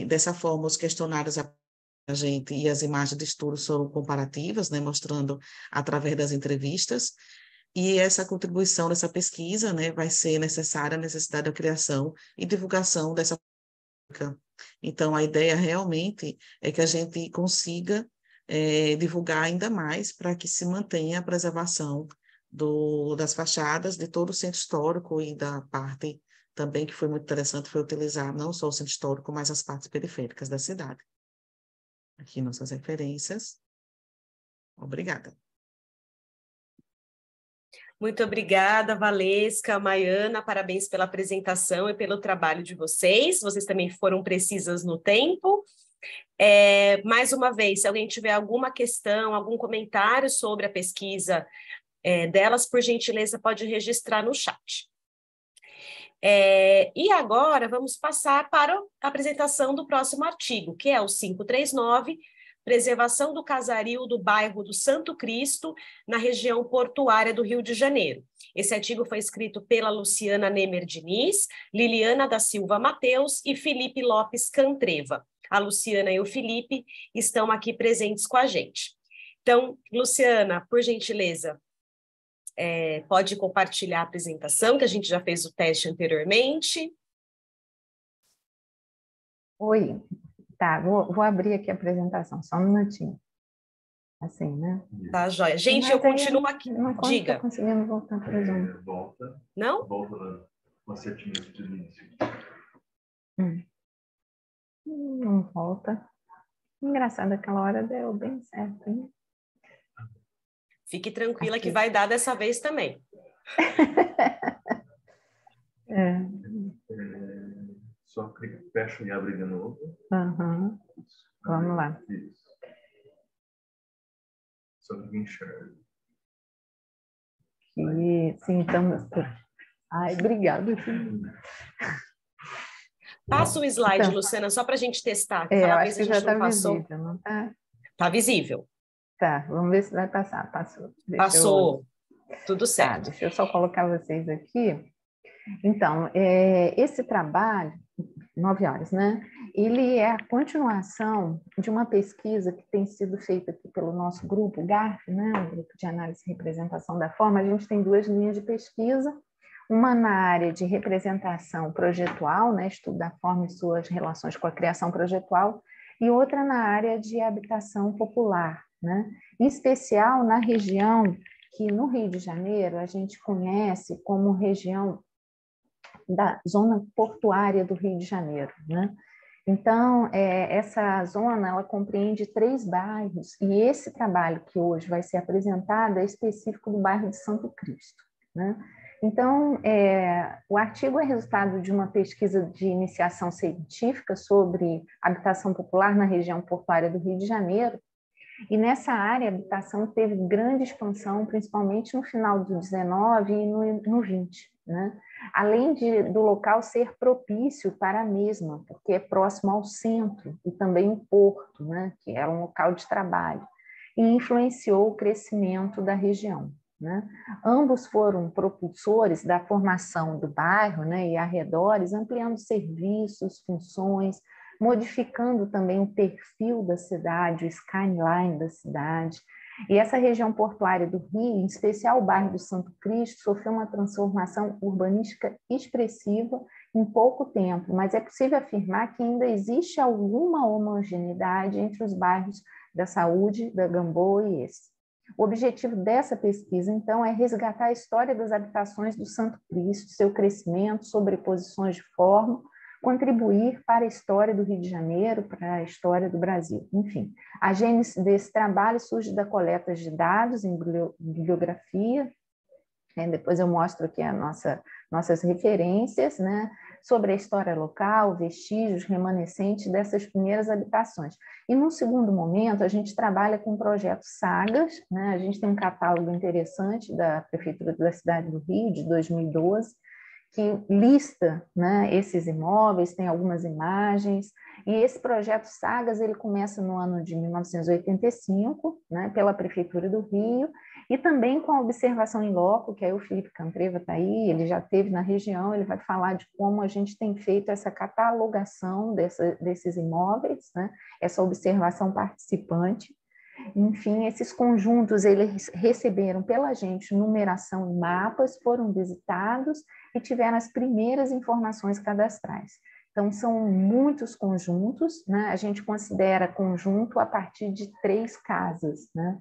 Dessa forma, os questionários a gente e as imagens de estudo são comparativas, né, mostrando através das entrevistas, e essa contribuição dessa pesquisa, né, vai ser necessária a necessidade da criação e divulgação dessa prática. Então, a ideia realmente é que a gente consiga divulgar ainda mais para que se mantenha a preservação das fachadas de todo o centro histórico e da parte também que foi muito interessante, foi utilizar não só o centro histórico, mas as partes periféricas da cidade. Aqui nossas referências. Obrigada. Muito obrigada, Valesca, Maiana, parabéns pela apresentação e pelo trabalho de vocês. Vocês também foram precisas no tempo. Mais uma vez, se alguém tiver alguma questão, algum comentário sobre a pesquisa delas, por gentileza, pode registrar no chat. E agora vamos passar para a apresentação do próximo artigo, que é o 539, Preservação do Casario do bairro do Santo Cristo, na região portuária do Rio de Janeiro. Esse artigo foi escrito pela Luciana Nemer Diniz, Liliana da Silva Mateus e Felipe Lopes Cantreva. A Luciana e o Felipe estão aqui presentes com a gente. Então, Luciana, por gentileza, pode compartilhar a apresentação, que a gente já fez o teste anteriormente. Oi. Tá, vou abrir aqui a apresentação, só um minutinho. Assim, né? Tá, joia. Gente, eu continuo aqui. Diga. Não estou conseguindo voltar para o Zoom. Volta. Não? Volta no acertimento de início. Não volta. Engraçado, aquela hora deu bem certo, hein? Fique tranquila que vai dar dessa vez também. Só clica, fecha e abre de novo. Uhum. Vamos lá. Isso. Só que enxerga. Sim, estamos... Ai, obrigada. Passa o slide, então, Luciana, só para a gente testar. Eu acho que já está visível, não está? Está visível. Tá, vamos ver se vai passar. Passou. Passou. Tudo certo. Tá, deixa eu só colocar vocês aqui. Então, esse trabalho, 9 horas, né? Ele é a continuação de uma pesquisa que tem sido feita aqui pelo nosso grupo, GARF, né? O Grupo de Análise e Representação da Forma. A gente tem 2 linhas de pesquisa, uma na área de representação projetual, né? Estudo da forma e suas relações com a criação projetual, e outra na área de habitação popular, né? Em especial na região que no Rio de Janeiro a gente conhece como região da zona portuária do Rio de Janeiro, né? Então, essa zona, ela compreende 3 bairros, e esse trabalho que hoje vai ser apresentado é específico do bairro de Santo Cristo, né? Então, o artigo é resultado de uma pesquisa de iniciação científica sobre habitação popular na região portuária do Rio de Janeiro, e nessa área a habitação teve grande expansão, principalmente no final do 19 e no 20, né? Além do local ser propício para a mesma, porque é próximo ao centro e também o porto, né? Que era um local de trabalho, e influenciou o crescimento da região, né? Ambos foram propulsores da formação do bairro, né, e arredores, ampliando serviços, funções, modificando também o perfil da cidade, o skyline da cidade. E essa região portuária do Rio, em especial o bairro do Santo Cristo, sofreu uma transformação urbanística expressiva em pouco tempo, mas é possível afirmar que ainda existe alguma homogeneidade entre os bairros da Saúde, da Gamboa e esse. O objetivo dessa pesquisa, então, é resgatar a história das habitações do Santo Cristo, seu crescimento, sobreposições de forma, contribuir para a história do Rio de Janeiro, para a história do Brasil. Enfim, a gênese desse trabalho surge da coleta de dados em bibliografia, depois eu mostro aqui nossas referências, né, sobre a história local, vestígios remanescentes dessas primeiras habitações. E, num segundo momento, a gente trabalha com o projeto Sagas, né, a gente tem um catálogo interessante da Prefeitura da cidade do Rio, de 2012, que lista, né, esses imóveis, tem algumas imagens, e esse projeto Sagas ele começa no ano de 1985, né, pela Prefeitura do Rio, e também com a observação em loco, que aí o Felipe Cantreva está aí, ele já esteve na região, ele vai falar de como a gente tem feito essa catalogação desses imóveis, né, essa observação participante. Enfim, esses conjuntos eles receberam pela gente numeração em mapas, foram visitados e tiveram as primeiras informações cadastrais. Então, são muitos conjuntos, né? A gente considera conjunto a partir de 3 casas, né?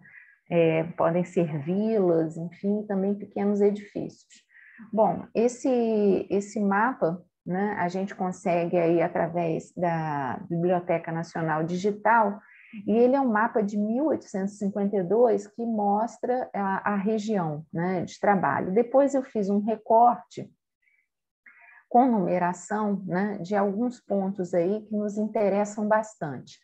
Podem ser vilas, enfim, também pequenos edifícios. Bom, esse mapa, né, a gente consegue aí através da Biblioteca Nacional Digital, e ele é um mapa de 1852 que mostra a região, né, de trabalho. Depois eu fiz um recorte com numeração, né, de alguns pontos aí que nos interessam bastante.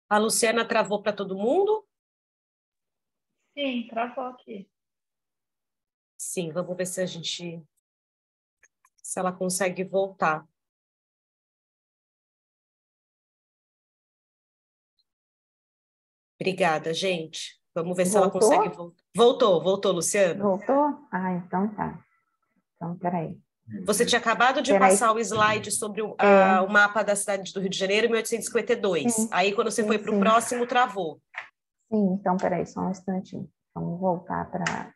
A Luciana travou para todo mundo? Sim, travou aqui. Sim, vamos ver se ela consegue voltar. Obrigada, gente. Vamos ver se ela consegue voltar. Voltou, Luciana. Voltou? Ah, então tá. Então, peraí. Você tinha acabado de passar o slide sobre o mapa da cidade do Rio de Janeiro, 1852. Sim, aí, quando você foi para o próximo, travou. Sim, então, peraí, só um instantinho. Vamos voltar para...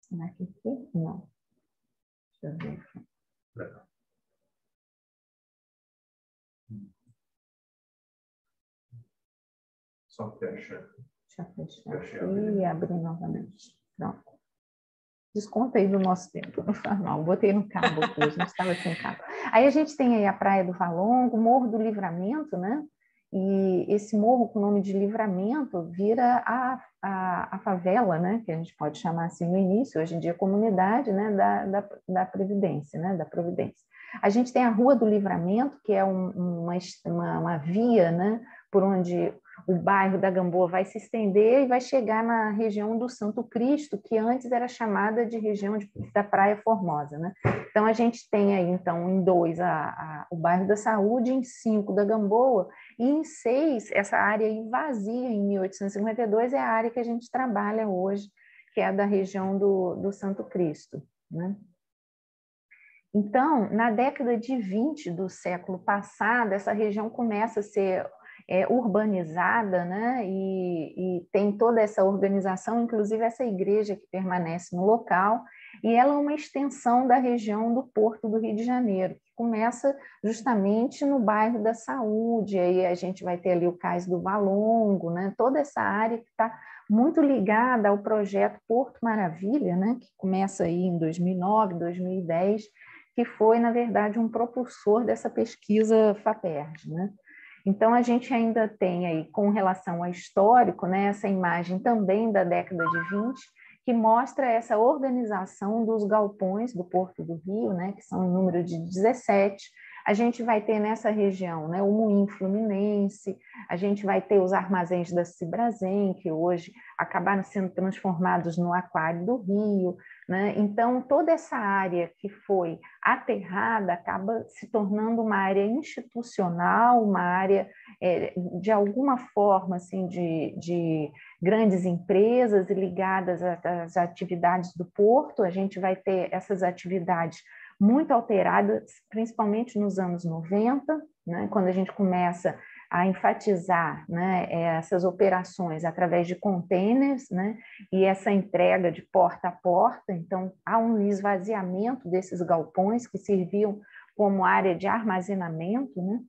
Será que aqui? Não. Deixa eu ver aqui. Só fecha. Deixa eu fechar aqui e abrir novamente. Pronto. Desconta aí do nosso tempo, não faz mal. Botei no cabo aqui, a gente estava sem cabo. Aí a gente tem aí a Praia do Valongo, Morro do Livramento, né? E esse morro com o nome de Livramento vira a favela, né? Que a gente pode chamar assim no início, hoje em dia comunidade, né? Da Previdência, né? Da Providência. A gente tem a Rua do Livramento, que é uma via, né? Por onde o bairro da Gamboa vai se estender e vai chegar na região do Santo Cristo, que antes era chamada de região da Praia Formosa, né? Então, a gente tem aí, então, em 2, o bairro da Saúde, em 5, da Gamboa, e em 6, essa área aí vazia, em 1852, é a área que a gente trabalha hoje, que é a da região do Santo Cristo, né? Então, na década de 20 do século passado, essa região começa a ser urbanizada, né? E tem toda essa organização, inclusive essa igreja que permanece no local, e ela é uma extensão da região do Porto do Rio de Janeiro, que começa justamente no bairro da Saúde, aí a gente vai ter ali o Cais do Valongo, né? Toda essa área que está muito ligada ao projeto Porto Maravilha, né? Que começa aí em 2009, 2010, que foi, na verdade, um propulsor dessa pesquisa FAPERJ, né? Então, a gente ainda tem aí, com relação ao histórico, né, essa imagem também da década de 20, que mostra essa organização dos galpões do Porto do Rio, né, que são em número de 17. A gente vai ter nessa região, né, o Moinho Fluminense, a gente vai ter os armazéns da Cibrazen, que hoje acabaram sendo transformados no Aquário do Rio, né? Então, toda essa área que foi aterrada acaba se tornando uma área institucional, uma área, de alguma forma, assim, de grandes empresas ligadas às atividades do porto. A gente vai ter essas atividades muito alteradas, principalmente nos anos 90, né? Quando a gente começa a enfatizar, né, essas operações através de containers, né, e essa entrega de porta a porta. Então, há um esvaziamento desses galpões que serviam como área de armazenamento, né?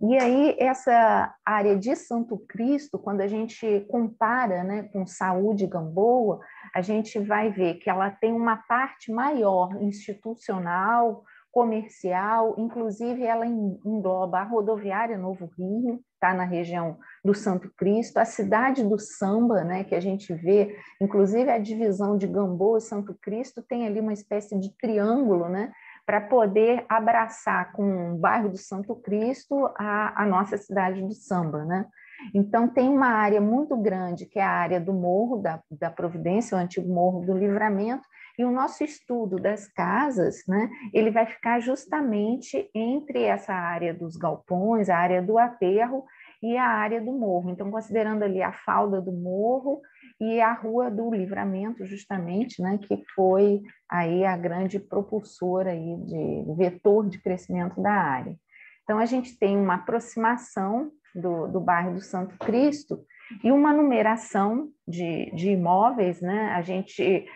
E aí, essa área de Santo Cristo, quando a gente compara, né, com Saúde e Gamboa, a gente vai ver que ela tem uma parte maior institucional, comercial, inclusive ela engloba a rodoviária Novo Rio, está na região do Santo Cristo, a cidade do samba, né, que a gente vê, inclusive a divisão de Gamboa e Santo Cristo tem ali uma espécie de triângulo, né, para poder abraçar com o bairro do Santo Cristo a nossa cidade do samba, né? Então, tem uma área muito grande, que é a área do Morro da Providência, o antigo Morro do Livramento, e o nosso estudo das casas, né, ele vai ficar justamente entre essa área dos galpões, a área do aterro e a área do morro. Então, considerando ali a falda do morro e a Rua do Livramento, justamente, né, que foi aí a grande propulsora aí de vetor de crescimento da área. Então, a gente tem uma aproximação do bairro do Santo Cristo e uma numeração de imóveis, né? A gente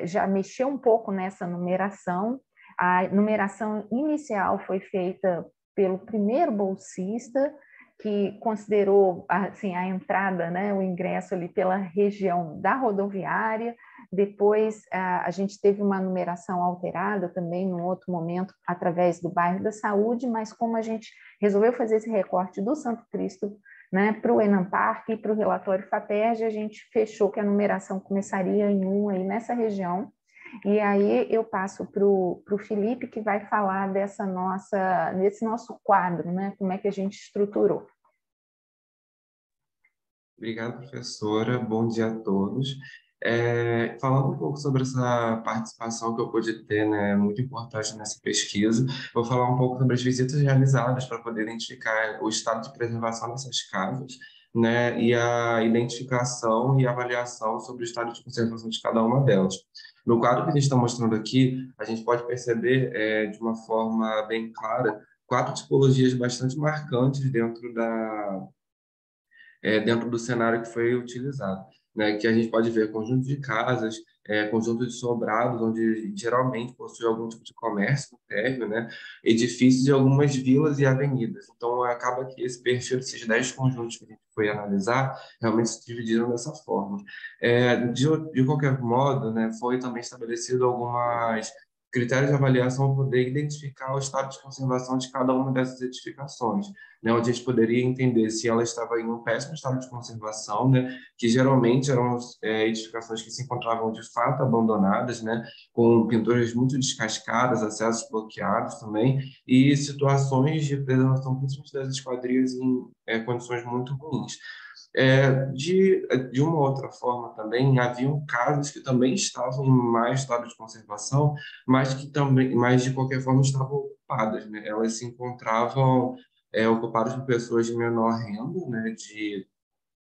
já mexeu um pouco nessa numeração. A numeração inicial foi feita pelo primeiro bolsista, que considerou assim, a entrada, né, o ingresso ali pela região da rodoviária. Depois, a gente teve uma numeração alterada também, num outro momento, através do bairro da Saúde, mas como a gente resolveu fazer esse recorte do Santo Cristo, né, para o Enamparque e para o relatório FAPERJ, a gente fechou que a numeração começaria em aí nessa região. E aí eu passo para o Felipe, que vai falar desse nosso quadro, né, como é que a gente estruturou. Obrigado, professora. Bom dia a todos. Falando um pouco sobre essa participação que eu pude ter, né, muito importante nessa pesquisa, vou falar um pouco sobre as visitas realizadas para poder identificar o estado de preservação dessas casas, né, e a identificação e avaliação sobre o estado de conservação de cada uma delas. No quadro que a gente está mostrando aqui, a gente pode perceber de uma forma bem clara 4 tipologias bastante marcantes dentro do cenário que foi utilizado, né? Que a gente pode ver conjunto de casas, conjunto de sobrados, onde geralmente possui algum tipo de comércio no térreo, né? Edifícios de algumas vilas e avenidas. Então, acaba que esse perfil desses 10 conjuntos que a gente foi analisar realmente se dividiram dessa forma. De qualquer modo, né, foi também estabelecido algumas critérios de avaliação para poder identificar o estado de conservação de cada uma dessas edificações, né, onde a gente poderia entender se ela estava em um péssimo estado de conservação, né, que geralmente eram edificações que se encontravam de fato abandonadas, né, com pinturas muito descascadas, acessos bloqueados também, e situações de preservação, principalmente das esquadrias, em condições muito ruins. De uma outra forma também, haviam casas que também estavam em mau estado de conservação, mas de qualquer forma estavam ocupadas, né? Elas se encontravam ocupadas por pessoas de menor renda, né? De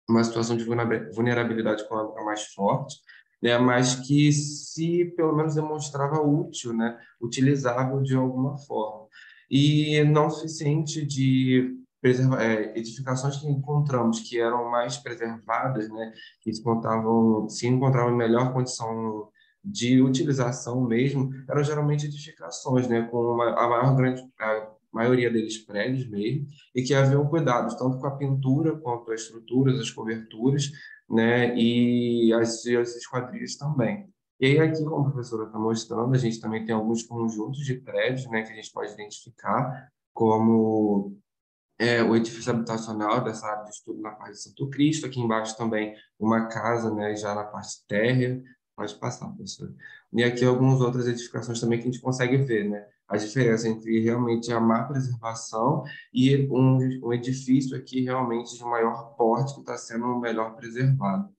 uma situação de vulnerabilidade econômica mais forte, né? Mas que se pelo menos demonstrava útil, né? Utilizável de alguma forma. E não suficiente de edificações que encontramos que eram mais preservadas, né, que se encontravam em melhor condição de utilização mesmo, eram geralmente edificações, né, com a maioria deles prédios mesmo, e que haviam cuidados tanto com a pintura quanto as estruturas, as coberturas, né, e as esquadrias também. E aí aqui, como a professora está mostrando, a gente também tem alguns conjuntos de prédios, né, que a gente pode identificar como o edifício habitacional dessa área de estudo na parte de Santo Cristo, aqui embaixo também uma casa, né, já na parte térrea, pode passar, professor. E aqui algumas outras edificações também que a gente consegue ver, né, a diferença entre realmente a má preservação e um edifício aqui realmente de maior porte que está sendo melhor preservado.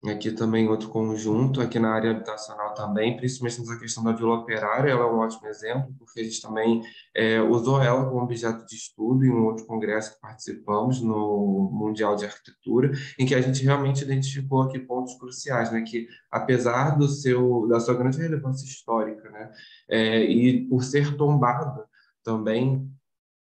Aqui também outro conjunto, aqui na área habitacional também, principalmente nessa questão da Vila Operária, ela é um ótimo exemplo, porque a gente também usou ela como objeto de estudo em um outro congresso que participamos, no Mundial de Arquitetura, em que a gente realmente identificou aqui pontos cruciais, né, que apesar da sua grande relevância histórica, né, e por ser tombada também,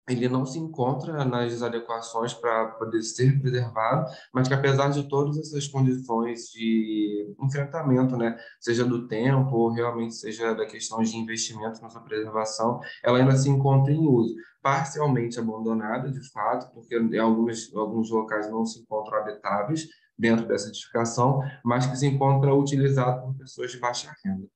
ele não se encontra nas adequações para poder ser preservado, mas que apesar de todas essas condições de enfrentamento, né, seja do tempo ou realmente seja da questão de investimento na sua preservação, ela ainda se encontra em uso, parcialmente abandonada, de fato, porque em alguns locais não se encontram habitáveis dentro dessa edificação, mas que se encontra utilizado por pessoas de baixa renda.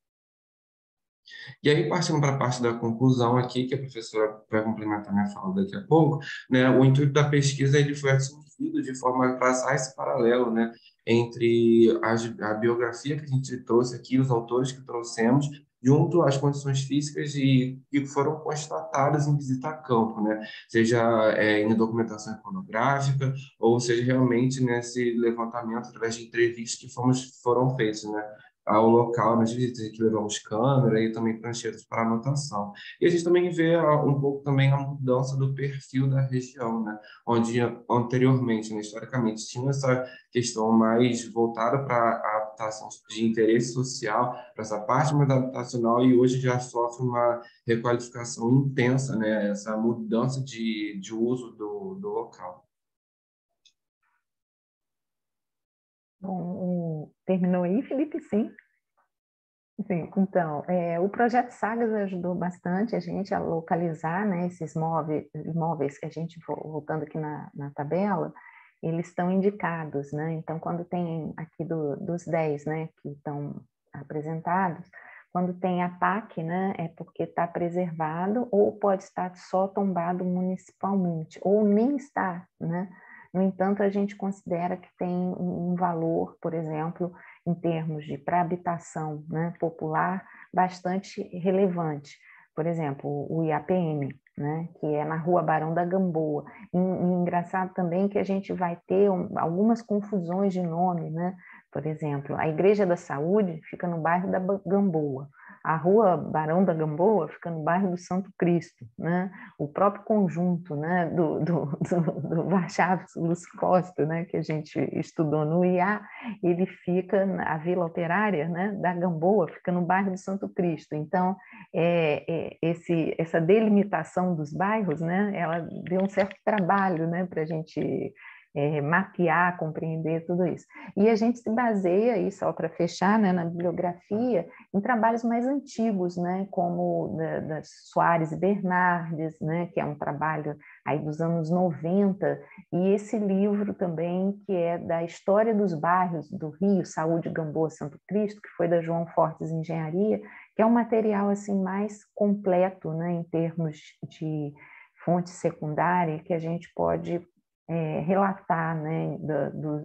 E aí, partindo para a parte da conclusão aqui, que a professora vai complementar minha fala daqui a pouco, né, o intuito da pesquisa ele foi atingido de forma a traçar esse paralelo, né, entre a biografia que a gente trouxe aqui, os autores que trouxemos, junto às condições físicas e que foram constatadas em visita a campo, né, seja em documentação iconográfica ou seja realmente nesse levantamento através de entrevistas que foram feitas, né, ao local nas visitas que levamos câmera e também pranchetas para anotação. E a gente também vê um pouco também a mudança do perfil da região, né? Onde anteriormente, né, historicamente, tinha essa questão mais voltada para a adaptação de interesse social, para essa parte mais adaptacional, e hoje já sofre uma requalificação intensa, né? Essa mudança de uso do local. Bom, terminou aí, Felipe? Sim. Sim, então, o projeto Sagas ajudou bastante a gente a localizar, né, esses imóveis que a gente, voltando aqui na tabela, eles estão indicados, né? Então, quando tem aqui dos 10, né, que estão apresentados, quando tem ataque, né, é porque está preservado ou pode estar só tombado municipalmente, ou nem está, né? No entanto, a gente considera que tem um valor, por exemplo, em termos de para habitação, né, popular, bastante relevante. Por exemplo, o IAPM, né, que é na Rua Barão da Gamboa. E engraçado também que a gente vai ter algumas confusões de nome, né? Por exemplo, a Igreja da Saúde fica no bairro da Gamboa. A Rua Barão da Gamboa fica no bairro do Santo Cristo, né? O próprio conjunto, né, do Warchavchik Costa, né, que a gente estudou no IA, ele fica a Vila Operária, né, da Gamboa, fica no bairro do Santo Cristo. Então, essa delimitação dos bairros, né, ela deu um certo trabalho, né, para a gente mapear, compreender tudo isso. E a gente se baseia, e só para fechar, né, na bibliografia, em trabalhos mais antigos, né, como da Soares e Bernardes, né, que é um trabalho aí dos anos 90, e esse livro também, que é da história dos bairros do Rio, Saúde, Gamboa, Santo Cristo, que foi da João Fortes Engenharia, que é um material assim mais completo, né, em termos de fonte secundária, que a gente pode relatar, né,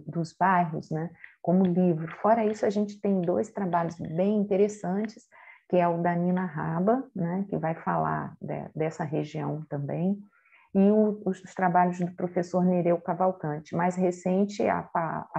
dos bairros, né, como livro. Fora isso, a gente tem 2 trabalhos bem interessantes, que é o da Nina Raba, né, que vai falar dessa região também, e os trabalhos do professor Nereu Cavalcante. Mais recente, a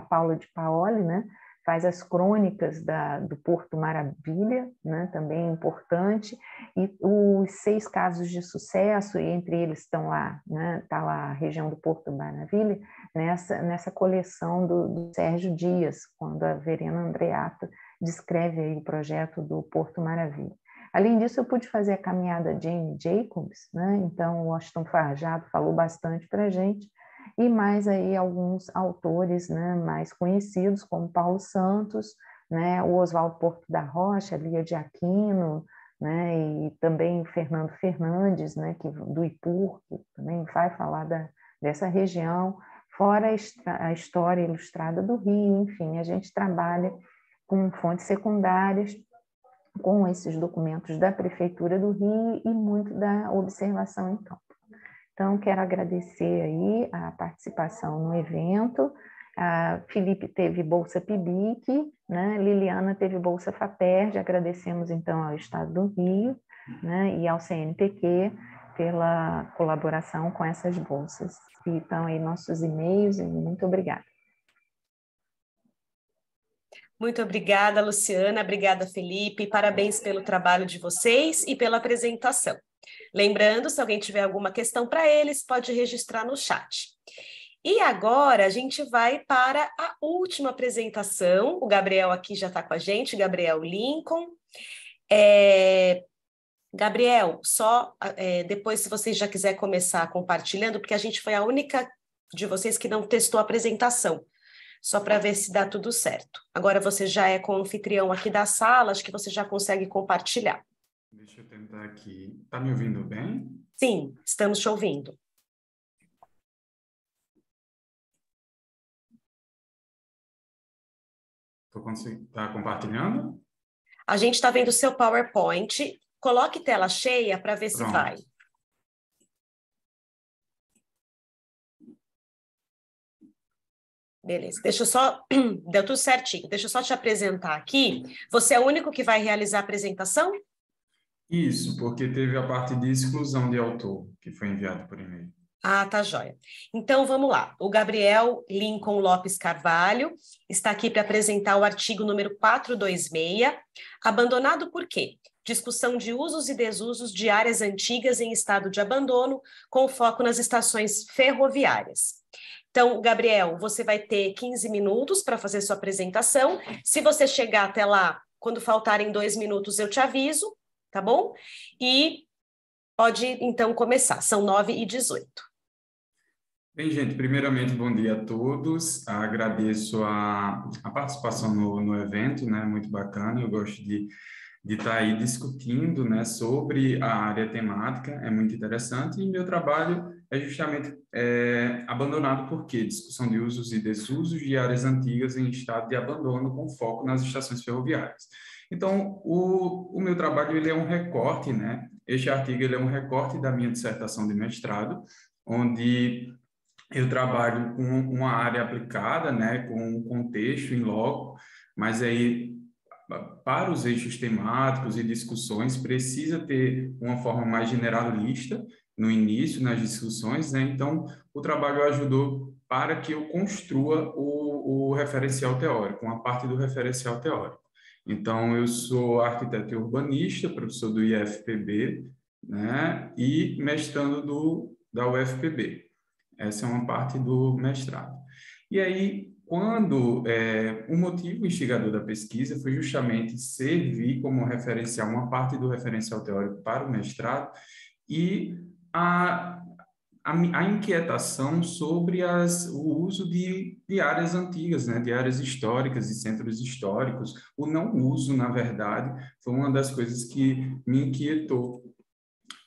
Paula de Paoli, né, faz as crônicas do Porto Maravilha, né, também importante, e os 6 casos de sucesso, e entre eles estão lá, né, está lá a região do Porto Maravilha, nessa coleção do Sérgio Dias, quando a Verena Andreatta descreve aí o projeto do Porto Maravilha. Além disso, eu pude fazer a caminhada Jane Jacobs, né, então o Washington Farjado falou bastante para a gente, e mais aí alguns autores, né, mais conhecidos, como Paulo Santos, né, o Oswaldo Porto da Rocha, Lia de Aquino, né, e também Fernando Fernandes, né, do IPUR, que também vai falar dessa região, fora a história ilustrada do Rio, enfim, a gente trabalha com fontes secundárias, com esses documentos da Prefeitura do Rio e muito da observação em campo. Então, quero agradecer aí a participação no evento. A Felipe teve Bolsa PIBIC, né? Liliana teve Bolsa FAPERJ. Agradecemos, então, ao Estado do Rio, né, e ao CNPq pela colaboração com essas bolsas. E estão aí nossos e-mails, e muito obrigada. Muito obrigada, Luciana. Obrigada, Felipe. Parabéns pelo trabalho de vocês e pela apresentação. Lembrando, se alguém tiver alguma questão para eles, pode registrar no chat. E agora a gente vai para a última apresentação. O Gabriel aqui já está com a gente, Gabriel Lincoln. Gabriel, só depois, se vocês já quiser começar compartilhando, porque a gente foi a única de vocês que não testou a apresentação, só para ver se dá tudo certo. Agora você já é co-anfitrião aqui da sala, acho que você já consegue compartilhar. Deixa eu tentar aqui. Está me ouvindo bem? Sim, estamos te ouvindo. Está compartilhando? A gente está vendo o seu PowerPoint. Coloque tela cheia para ver se Pronto. vai. Beleza, deixa eu só... Deu tudo certinho. Deixa eu só te apresentar aqui. Você é o único que vai realizar a apresentação? Isso, porque teve a parte de exclusão de autor, que foi enviado por e-mail. Ah, tá joia. Então, vamos lá. O Gabriel Lincoln Lopes Carvalho está aqui para apresentar o artigo número 426, abandonado por quê? Discussão de usos e desusos de áreas antigas em estado de abandono, com foco nas estações ferroviárias. Então, Gabriel, você vai ter 15 minutos para fazer sua apresentação. Se você chegar até lá, quando faltarem 2 minutos, eu te aviso, tá bom? E pode, então, começar. São 9h18. Bem, gente, primeiramente, bom dia a todos. Agradeço a participação no evento, né? Muito bacana. Eu gosto de estar aí discutindo, né, sobre a área temática, é muito interessante, e meu trabalho é justamente abandonado por quê? Discussão de usos e desusos de áreas antigas em estado de abandono, com foco nas estações ferroviárias. Então, o meu trabalho ele é um recorte, né? Este artigo ele é um recorte da minha dissertação de mestrado, onde eu trabalho com uma área aplicada, né, com um contexto em loco, mas aí para os eixos temáticos e discussões, precisa ter uma forma mais generalista no início, nas discussões, né? Então, o trabalho ajudou para que eu construa o referencial teórico, uma parte do referencial teórico. Então, eu sou arquiteto e urbanista, professor do IFPB, né? E mestrando da UFPB. Essa é uma parte do mestrado. E aí, quando o motivo instigador da pesquisa foi justamente servir como referencial, uma parte do referencial teórico para o mestrado, e a inquietação sobre o uso de áreas antigas, né, de áreas históricas e centros históricos. O não uso, na verdade, foi uma das coisas que me inquietou.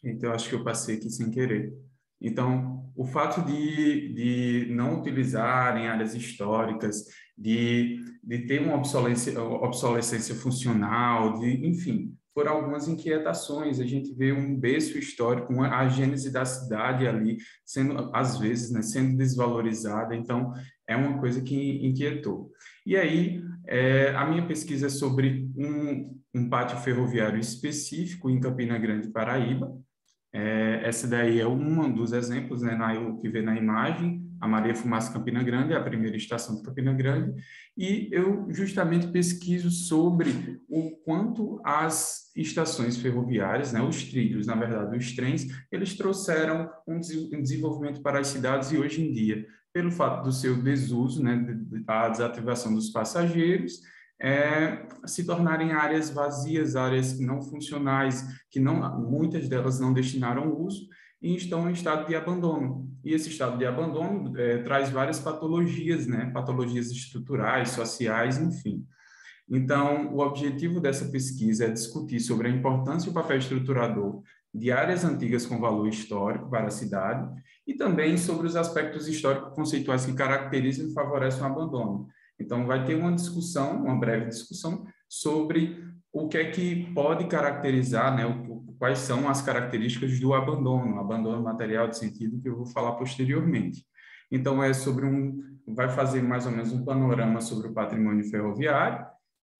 Então, acho que eu passei aqui sem querer. Então, o fato de não utilizarem áreas históricas, de ter uma obsolescência funcional, enfim, foram algumas inquietações. A gente vê um berço histórico, a gênese da cidade ali, sendo, às vezes, né, sendo desvalorizada. Então, é uma coisa que inquietou. E aí, a minha pesquisa é sobre um pátio ferroviário específico em Campina Grande, Paraíba. Essa daí é um dos exemplos, né, o que vê na imagem, a Maria Fumaça Campina Grande, é a primeira estação de Campina Grande, e eu justamente pesquiso sobre o quanto as estações ferroviárias, né, os trilhos, na verdade, os trens, eles trouxeram um desenvolvimento para as cidades, e hoje em dia, pelo fato do seu desuso, né, da desativação dos passageiros, se tornarem áreas vazias, áreas não funcionais, que muitas delas não destinaram uso e estão em estado de abandono. E esse estado de abandono traz várias patologias, né? Patologias estruturais, sociais, enfim. Então, o objetivo dessa pesquisa é discutir sobre a importância e o papel estruturador de áreas antigas com valor histórico para a cidade e também sobre os aspectos histórico-conceituais que caracterizam e favorecem o abandono. Então, vai ter uma discussão, uma breve discussão, sobre o que é que pode caracterizar, né, quais são as características do abandono material de sentido, que eu vou falar posteriormente. Então, vai fazer mais ou menos um panorama sobre o patrimônio ferroviário,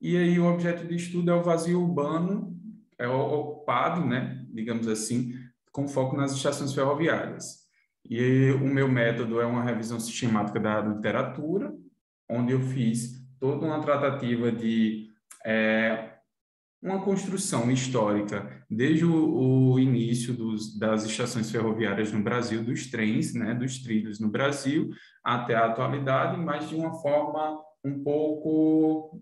e aí o objeto de estudo é o vazio urbano, ocupado, né, digamos assim, com foco nas estações ferroviárias. E o meu método é uma revisão sistemática da literatura, onde eu fiz toda uma tratativa de uma construção histórica desde o início das estações ferroviárias no Brasil, dos trens, né, dos trilhos no Brasil, até a atualidade, mas de uma forma um pouco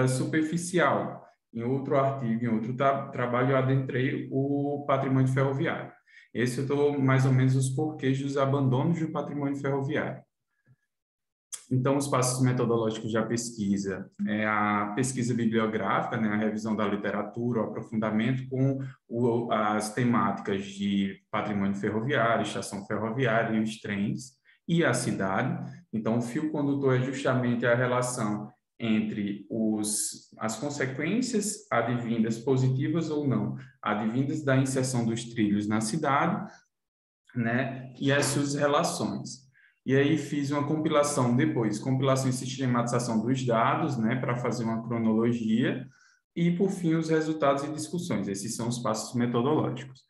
superficial. Em outro artigo, em outro trabalho, eu adentrei o patrimônio ferroviário. Esse eu estou mais ou menos os porquês dos abandonos do patrimônio ferroviário. Então, os passos metodológicos da pesquisa é a pesquisa bibliográfica, né, a revisão da literatura, o aprofundamento com as temáticas de patrimônio ferroviário, estação ferroviária e os trens, e a cidade. Então, o fio condutor é justamente a relação entre as consequências advindas, positivas ou não, advindas da inserção dos trilhos na cidade, né, e as suas relações. E aí fiz uma compilação depois, compilação e sistematização dos dados, né, para fazer uma cronologia, e, por fim, os resultados e discussões. Esses são os passos metodológicos.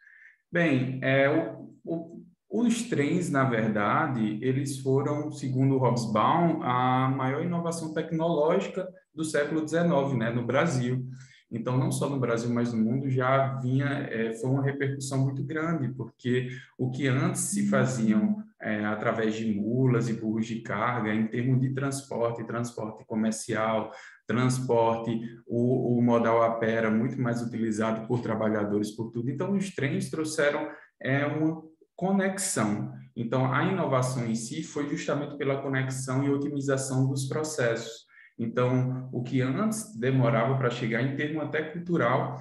Bem, os trens, na verdade, eles foram, segundo Hobsbawm, a maior inovação tecnológica do século XIX, né, no Brasil. Então, não só no Brasil, mas no mundo já foi uma repercussão muito grande, porque o que antes se faziam através de mulas e burros de carga, em termos de transporte comercial, transporte, o modal a pé era muito mais utilizado por trabalhadores, por tudo. Então, os trens trouxeram uma conexão. Então, a inovação em si foi justamente pela conexão e otimização dos processos. Então, o que antes demorava para chegar em termo até cultural,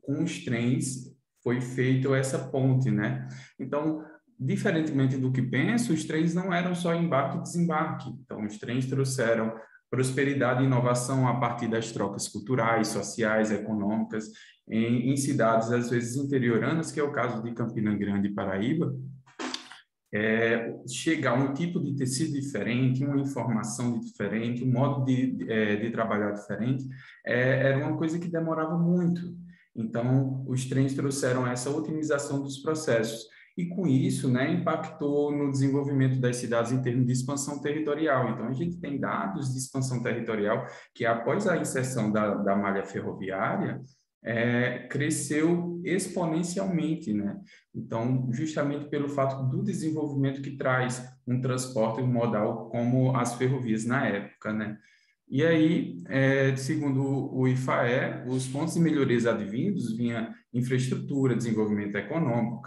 com os trens foi feito essa ponte, né? Então, diferentemente do que penso, os trens não eram só embarque e desembarque. Então, os trens trouxeram prosperidade e inovação a partir das trocas culturais, sociais, econômicas, em cidades, às vezes, interioranas, que é o caso de Campina Grande, Paraíba. Chegar a um tipo de tecido diferente, uma informação diferente, um modo de trabalhar diferente, era uma coisa que demorava muito. Então, os trens trouxeram essa otimização dos processos. E, com isso, né, impactou no desenvolvimento das cidades em termos de expansão territorial. Então, a gente tem dados de expansão territorial que, após a inserção da malha ferroviária, cresceu exponencialmente, né? Então, justamente pelo fato do desenvolvimento que traz um transporte modal como as ferrovias na época, né? E aí, segundo o IFAE, os pontos de melhorias advindos vinha infraestrutura, desenvolvimento econômico,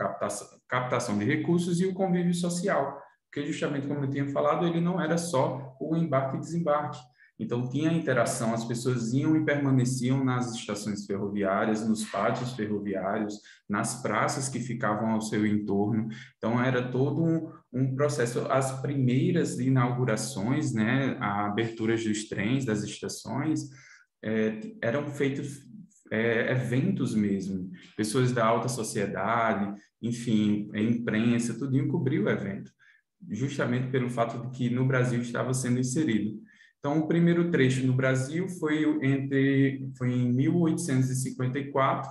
captação de recursos e o convívio social, porque justamente como eu tinha falado, ele não era só o embarque e desembarque. Então, tinha interação, as pessoas iam e permaneciam nas estações ferroviárias, nos pátios ferroviários, nas praças que ficavam ao seu entorno. Então, era todo um processo. As primeiras inaugurações, né, a aberturas dos trens, das estações, eram feitos eventos mesmo. Pessoas da alta sociedade, enfim, a imprensa, tudinho cobriu o evento, justamente pelo fato de que no Brasil estava sendo inserido. Então, o primeiro trecho no Brasil foi em 1854,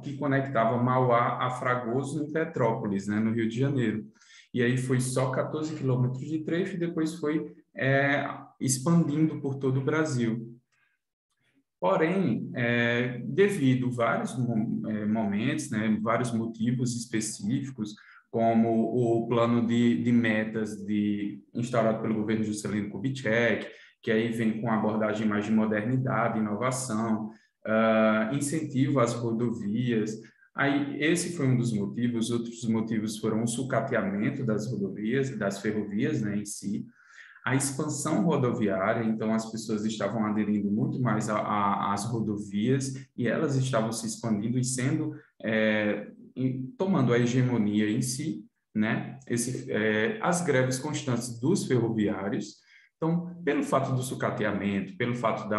que conectava Mauá a Fragoso, em Petrópolis, né, no Rio de Janeiro. E aí foi só 14 quilômetros de trecho e depois foi expandindo por todo o Brasil. Porém, devido a vários momentos, né, vários motivos específicos, como o plano de metas instaurado pelo governo Juscelino Kubitschek, que aí vem com abordagem mais de modernidade, inovação, incentivo às rodovias. Aí, esse foi um dos motivos. Outros motivos foram o sucateamento das rodovias, das ferrovias, né, em si, a expansão rodoviária. Então, as pessoas estavam aderindo muito mais às rodovias e elas estavam se expandindo e tomando a hegemonia em si, né? As greves constantes dos ferroviários. Então, pelo fato do sucateamento, pelo fato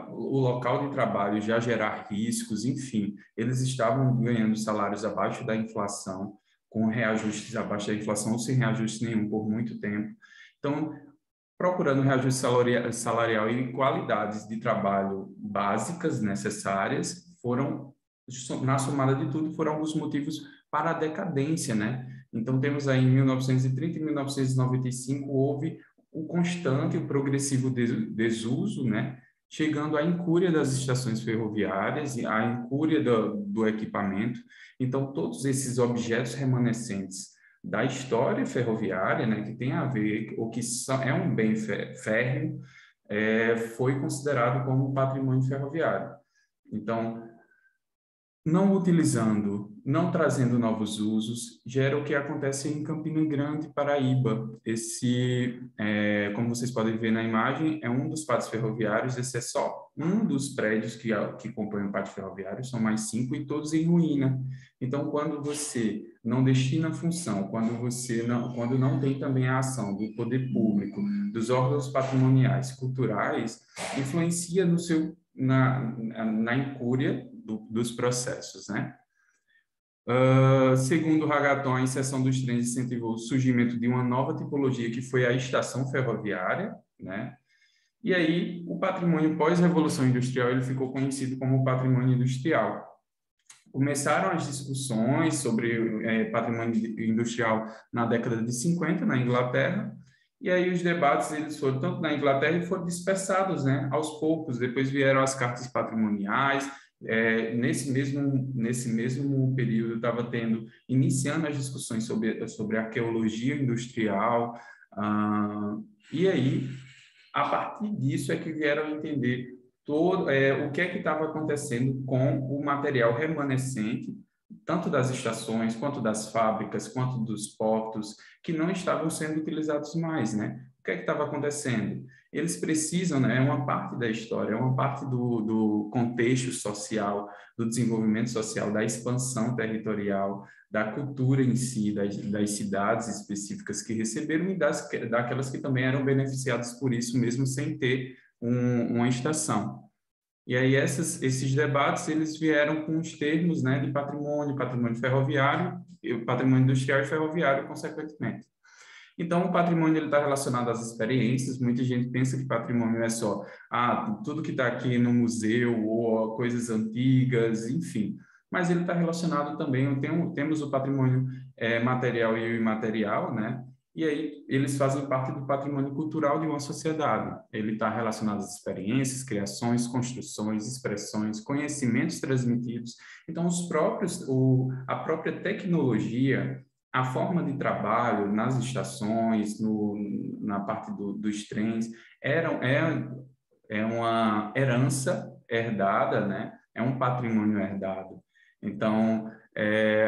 o local de trabalho já gerar riscos, enfim, eles estavam ganhando salários abaixo da inflação, com reajustes abaixo da inflação ou sem reajuste nenhum por muito tempo. Então, procurando reajuste salarial e qualidades de trabalho básicas necessárias, na somada de tudo, foram alguns motivos para a decadência, né? Então, temos aí em 1930 e 1995, houve o constante e o progressivo desuso, né? Chegando à incúria das estações ferroviárias e à incúria do equipamento. Então, todos esses objetos remanescentes da história ferroviária, né, que tem a ver, ou que é um bem férreo, foi considerado como patrimônio ferroviário. Então, não utilizando, não trazendo novos usos, gera o que acontece em Campina Grande, Paraíba. Esse, como vocês podem ver na imagem, é um dos pátios ferroviários. Esse é só um dos prédios que compõem o pátio ferroviário, são mais 5 e todos em ruína. Então, quando você não destina função, quando não tem também a ação do poder público, dos órgãos patrimoniais, culturais, influencia na incúria dos processos, né? Segundo o Hagaton, a inserção dos trens incentivou o surgimento de uma nova tipologia que foi a estação ferroviária, né? E aí o patrimônio pós-revolução industrial ele ficou conhecido como patrimônio industrial. Começaram as discussões sobre patrimônio industrial na década de 50 na Inglaterra. E aí os debates eles foram tanto na Inglaterra e foram dispersados, né? Aos poucos. Depois vieram as cartas patrimoniais. Nesse mesmo período estava iniciando as discussões sobre arqueologia industrial. E aí, a partir disso é que vieram entender o que é que estava acontecendo com o material remanescente, tanto das estações, quanto das fábricas, quanto dos portos, que não estavam sendo utilizados mais, né? O que é que estava acontecendo? Eles precisam, né? É uma parte da história, é uma parte do contexto social, do desenvolvimento social, da expansão territorial, da cultura em si, das cidades específicas que receberam e daquelas que também eram beneficiadas por isso, mesmo sem ter uma estação. E aí esses debates eles vieram com os termos, né, de patrimônio ferroviário, patrimônio industrial e ferroviário, consequentemente. Então, o patrimônio está relacionado às experiências. Muita gente pensa que patrimônio é só tudo que está aqui no museu ou coisas antigas, enfim. Mas ele está relacionado também, temos o patrimônio material e o imaterial, né? E aí eles fazem parte do patrimônio cultural de uma sociedade. Ele está relacionado às experiências, criações, construções, expressões, conhecimentos transmitidos. Então, a própria tecnologia, a forma de trabalho nas estações, na parte dos trens, é uma herança herdada, né? É um patrimônio herdado. Então,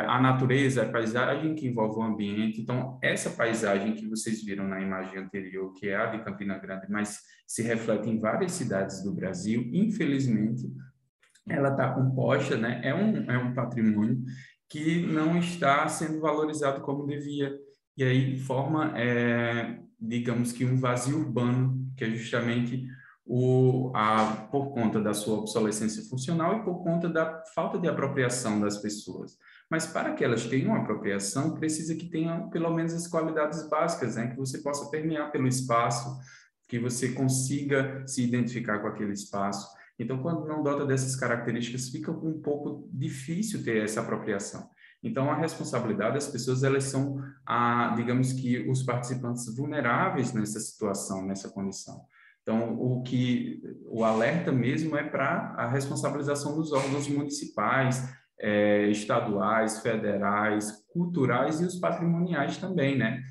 a natureza, a paisagem que envolve o ambiente. Então, essa paisagem que vocês viram na imagem anterior, que é a de Campina Grande, mas se reflete em várias cidades do Brasil, infelizmente, ela está composta, né? É um patrimônio que não está sendo valorizado como devia. E aí forma, digamos que um vazio urbano, que é justamente por conta da sua obsolescência funcional e por conta da falta de apropriação das pessoas. Mas para que elas tenham apropriação, precisa que tenham pelo menos as qualidades básicas, né? Que você possa permear pelo espaço, que você consiga se identificar com aquele espaço. Então, quando não dota dessas características, fica um pouco difícil ter essa apropriação. Então, a responsabilidade das pessoas, elas são, digamos que, os participantes vulneráveis nessa situação, nessa condição. Então, o alerta mesmo é para a responsabilização dos órgãos municipais, estaduais, federais, culturais e os patrimoniais também, né?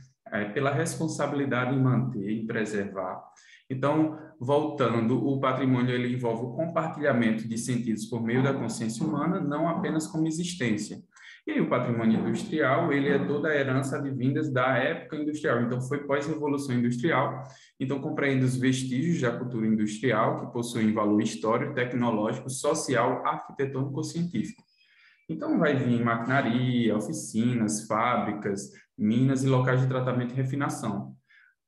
Pela responsabilidade em manter e preservar. Então, voltando, o patrimônio ele envolve o compartilhamento de sentidos por meio da consciência humana, não apenas como existência. E aí, o patrimônio industrial, ele é toda a herança advindas da época industrial. Então, foi pós-revolução industrial. Então, compreende os vestígios da cultura industrial, que possuem valor histórico, tecnológico, social, arquitetônico ou científico. Então, vai vir maquinaria, oficinas, fábricas, minas e locais de tratamento e refinação.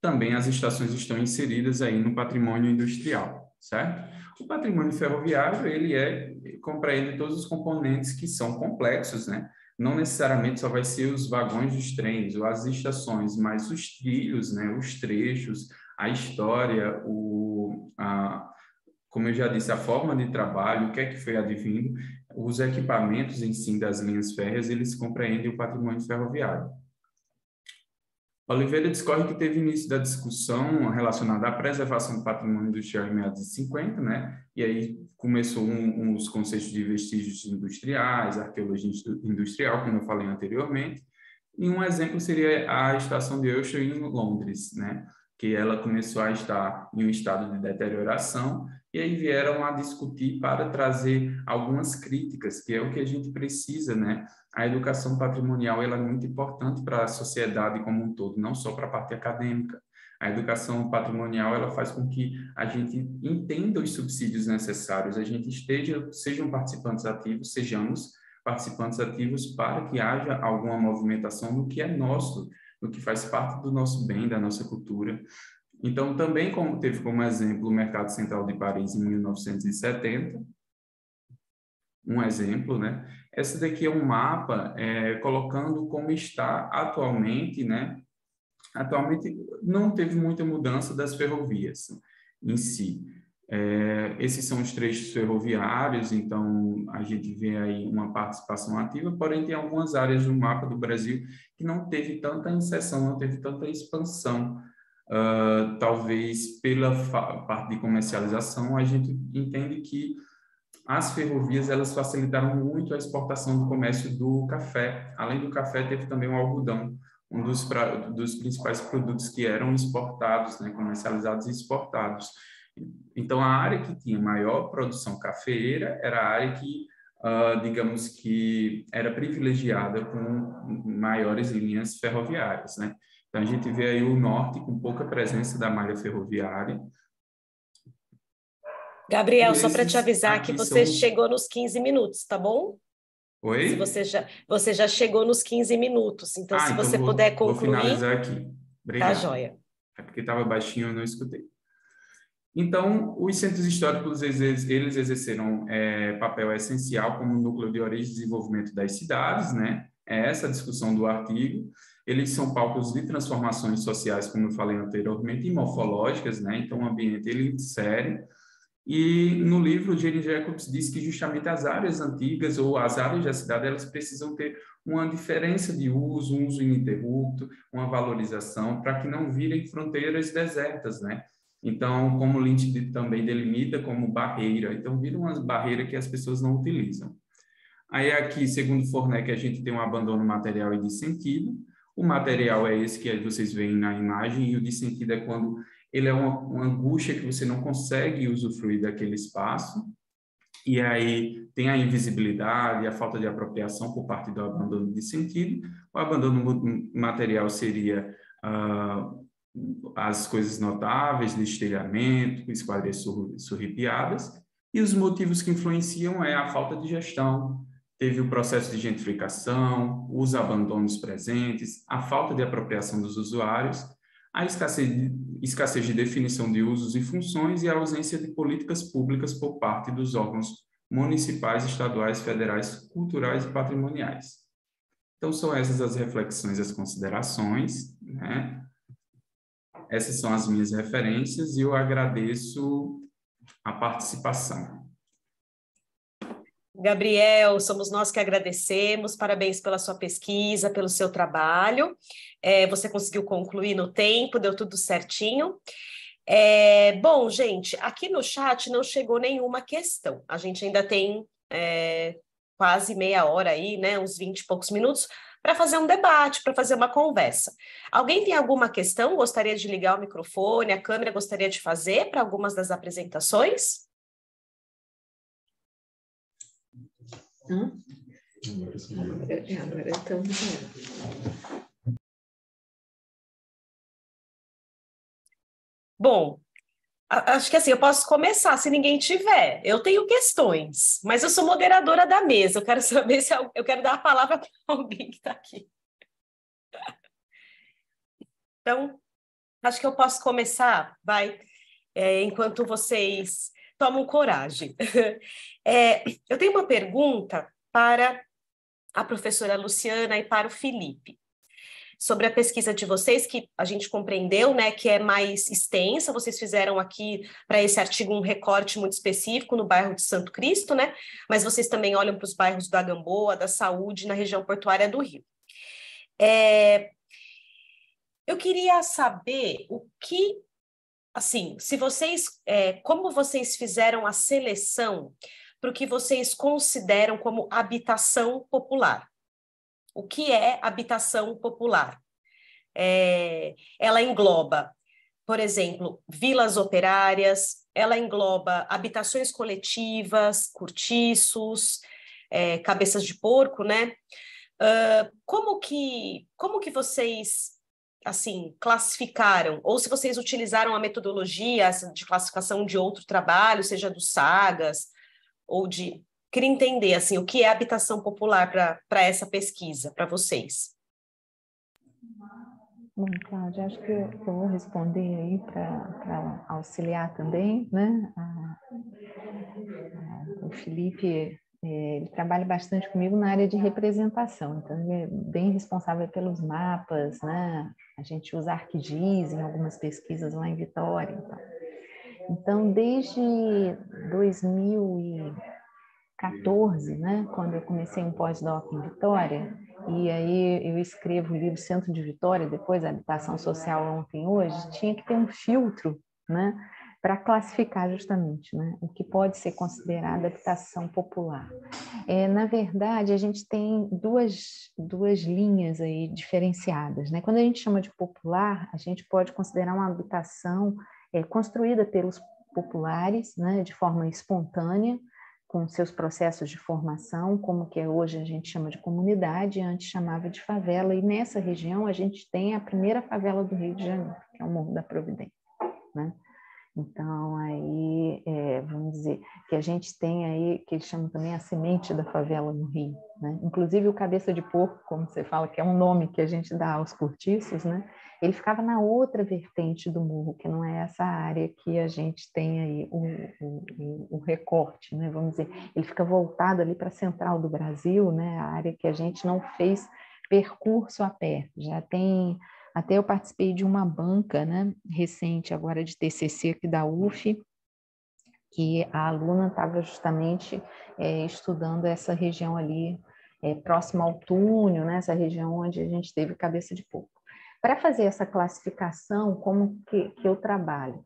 Também as estações estão inseridas aí no patrimônio industrial, certo? O patrimônio ferroviário, ele compreende todos os componentes que são complexos, né? Não necessariamente só vai ser os vagões dos trens ou as estações, mas os trilhos, né? Os trechos, a história, como eu já disse, a forma de trabalho, o que é que foi advindo, os equipamentos em si das linhas férreas, eles compreendem o patrimônio ferroviário. Oliveira discorre que teve início da discussão relacionada à preservação do patrimônio industrial em meados de 50, né? E aí começou os conceitos de vestígios industriais, arqueologia industrial, como eu falei anteriormente. E um exemplo seria a estação de Euston em Londres, né? que ela começou a estar em um estado de deterioração, e aí vieram a discutir para trazer algumas críticas, que é o que a gente precisa, né? A educação patrimonial ela é muito importante para a sociedade como um todo, não só para a parte acadêmica. A educação patrimonial ela faz com que a gente entenda os subsídios necessários, a gente sejamos participantes ativos para que haja alguma movimentação no que é nosso, no que faz parte do nosso bem, da nossa cultura. Então, também teve como exemplo o Mercado Central de Paris em 1970, um exemplo, né? Essa daqui é um mapa colocando como está atualmente, né? Atualmente não teve muita mudança das ferrovias em si. Esses são os trechos ferroviários, então a gente vê aí uma participação ativa, porém tem algumas áreas do mapa do Brasil que não teve tanta inserção, não teve tanta expansão. Talvez pela parte de comercialização, a gente entende que as ferrovias elas facilitaram muito a exportação do comércio do café. Além do café, teve também o algodão, um dos principais produtos que eram exportados, né, comercializados e exportados. Então, a área que tinha maior produção cafeeira era a área que, digamos que, era privilegiada com maiores linhas ferroviárias, né? Então, a gente vê aí o norte com pouca presença da malha ferroviária. Gabriel, só para te avisar que você chegou nos 15 minutos, tá bom? Oi? Você já chegou nos 15 minutos, então se então você puder concluir... Vou finalizar aqui. Obrigado. Tá joia. É porque estava baixinho, eu não escutei. Então, os centros históricos, eles exerceram papel essencial como núcleo de origem e desenvolvimento das cidades, né? É essa a discussão do artigo. Eles são palcos de transformações sociais, como eu falei anteriormente, e morfológicas, né? Então, o ambiente, ele insere. E no livro, Jane Jacobs diz que justamente as áreas antigas ou as áreas da cidade, elas precisam ter uma diferença de uso, um uso ininterrupto, uma valorização, para que não virem fronteiras desertas, né? Então, como Lynch também delimita como barreira, então vira uma barreira que as pessoas não utilizam. Aí aqui, segundo Forneck, a gente tem um abandono material e de sentido. O material é esse que vocês veem na imagem, e o de sentido é quando ele é uma angústia que você não consegue usufruir daquele espaço, e aí tem a invisibilidade, a falta de apropriação por parte do abandono de sentido. O abandono material seria as coisas notáveis, listelhamento, esquadrias surripiadas, e os motivos que influenciam é a falta de gestão, teve o processo de gentrificação, os abandonos presentes, a falta de apropriação dos usuários, a escassez de definição de usos e funções e a ausência de políticas públicas por parte dos órgãos municipais, estaduais, federais, culturais e patrimoniais. Então, são essas as reflexões e as considerações, né? Essas são as minhas referências e eu agradeço a participação. Gabriel, somos nós que agradecemos, parabéns pela sua pesquisa, pelo seu trabalho. Você conseguiu concluir no tempo, deu tudo certinho. Bom, gente, aqui no chat não chegou nenhuma questão. A gente ainda tem quase meia hora aí, né, uns 20 e poucos minutos, para fazer um debate, para fazer uma conversa. Alguém tem alguma questão? Gostaria de ligar o microfone, a câmera gostaria de fazer para algumas das apresentações? Agora estamos... Bom, acho que assim, eu posso começar se ninguém tiver. Eu tenho questões, mas eu sou moderadora da mesa. Eu quero saber se eu quero dar a palavra para alguém que está aqui. Então, acho que eu posso começar, vai, enquanto vocês tomam coragem. Eu tenho uma pergunta para a professora Luciana e para o Felipe, sobre a pesquisa de vocês, que a gente compreendeu, né, que é mais extensa. Vocês fizeram aqui, para esse artigo, um recorte muito específico no bairro de Santo Cristo, né, mas vocês também olham para os bairros da Gamboa, da Saúde, na região portuária do Rio. Eu queria saber o que, assim, se vocês, como vocês fizeram a seleção para o que vocês consideram como habitação popular. O que é habitação popular? Ela engloba, por exemplo, vilas operárias, ela engloba habitações coletivas, cortiços, cabeças de porco, né? Como que vocês, assim, classificaram? Ou se vocês utilizaram a metodologia de classificação de outro trabalho, seja do Sagas, ou de... Queria entender, assim, o que é habitação popular para essa pesquisa, para vocês. Bom, Cláudia, acho que eu vou responder aí para auxiliar também, né? O Felipe, ele trabalha bastante comigo na área de representação, então ele é bem responsável pelos mapas, né? A gente usa ArcGIS em algumas pesquisas lá em Vitória. Então desde 2014, né, quando eu comecei um pós-doc em Vitória, e aí eu escrevo o livro Centro de Vitória, depois Habitação Social Ontem e Hoje, tinha que ter um filtro, né, para classificar justamente, né, o que pode ser considerado habitação popular. Na verdade, a gente tem duas linhas aí diferenciadas, né? Quando a gente chama de popular, a gente pode considerar uma habitação construída pelos populares, né, de forma espontânea, com seus processos de formação, como que hoje a gente chama de comunidade, antes chamava de favela, e nessa região a gente tem a primeira favela do Rio de Janeiro, que é o Morro da Providência, né? Então, aí, vamos dizer, que a gente tem aí, que eles chamam também a semente da favela no Rio, né? Inclusive o cabeça de porco, como você fala, que é um nome que a gente dá aos cortiços, né? Ele ficava na outra vertente do morro, que não é essa área que a gente tem aí o recorte, né? Vamos dizer, ele fica voltado ali para a central do Brasil, né? A área que a gente não fez percurso a pé, já tem... Até eu participei de uma banca, né, recente agora de TCC aqui da UF, que a aluna estava justamente estudando essa região ali, próxima ao túnel, né, essa região onde a gente teve cabeça de porco. Para fazer essa classificação, como que eu trabalho?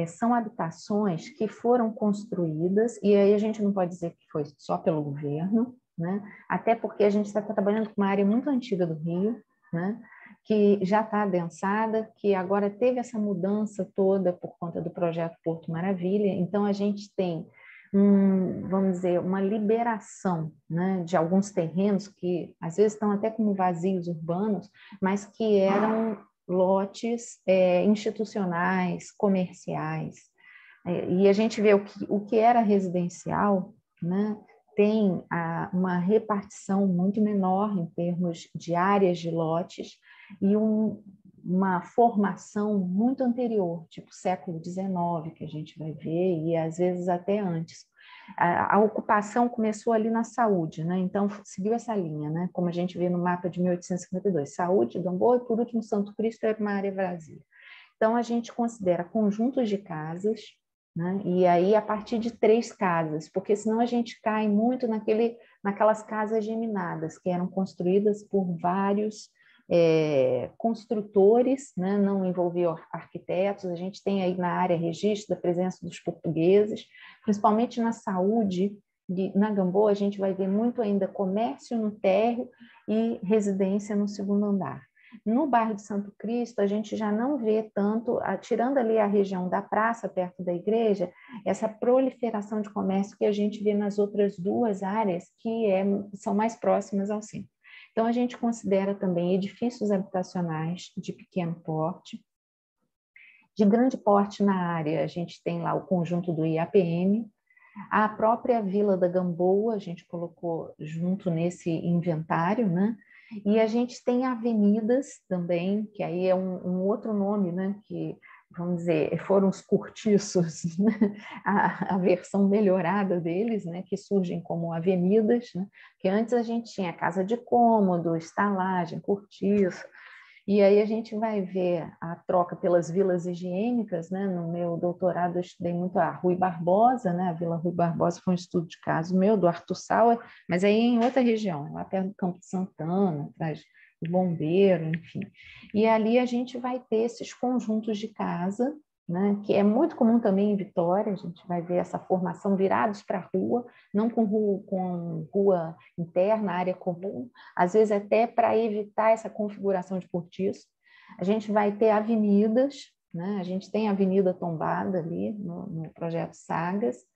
São habitações que foram construídas, e aí a gente não pode dizer que foi só pelo governo, né, até porque a gente está trabalhando com uma área muito antiga do Rio, né, que já está adensada, que agora teve essa mudança toda por conta do projeto Porto Maravilha. Então, a gente tem, vamos dizer, uma liberação, né, de alguns terrenos que, às vezes, estão até como vazios urbanos, mas que eram lotes institucionais, comerciais. E a gente vê o que era residencial, né, tem uma repartição muito menor em termos de áreas de lotes, e uma formação muito anterior, tipo século XIX, que a gente vai ver, e às vezes até antes. A ocupação começou ali na saúde, né? Então seguiu essa linha, né? Como a gente vê no mapa de 1852, saúde, Gamboa, e por último Santo Cristo era uma área vazia. Então a gente considera conjuntos de casas, né? E aí a partir de 3 casas, porque senão a gente cai muito naquelas casas geminadas, que eram construídas por vários construtores, né? Não envolviam arquitetos. A gente tem aí na área registro da presença dos portugueses, principalmente na saúde. Na Gamboa a gente vai ver muito ainda comércio no térreo e residência no segundo andar. No bairro de Santo Cristo, a gente já não vê tanto, tirando ali a região da praça, perto da igreja, essa proliferação de comércio que a gente vê nas outras 2 áreas que são mais próximas ao centro. Então, a gente considera também edifícios habitacionais de pequeno porte. De grande porte na área, a gente tem lá o conjunto do IAPM, a própria Vila da Gamboa, a gente colocou junto nesse inventário, né? E a gente tem avenidas também, que aí é um outro nome, né? Que, vamos dizer, foram os cortiços, né? A versão melhorada deles, né? Que surgem como avenidas, né? Que antes a gente tinha casa de cômodo, estalagem, cortiço. E aí a gente vai ver a troca pelas vilas higiênicas, né? No meu doutorado eu estudei muito a Rui Barbosa, né? A Vila Rui Barbosa foi um estudo de caso meu, do Arthur Sauer, mas aí em outra região, lá perto do Campo de Santana, atrás do Bombeiro, enfim. E ali a gente vai ter esses conjuntos de casa, né, que é muito comum também em Vitória, a gente vai ver essa formação virados para a rua, não com rua interna, área comum, às vezes até para evitar essa configuração de cortiço. A gente vai ter avenidas, né? A gente tem a Avenida Tombada ali no projeto Sagas,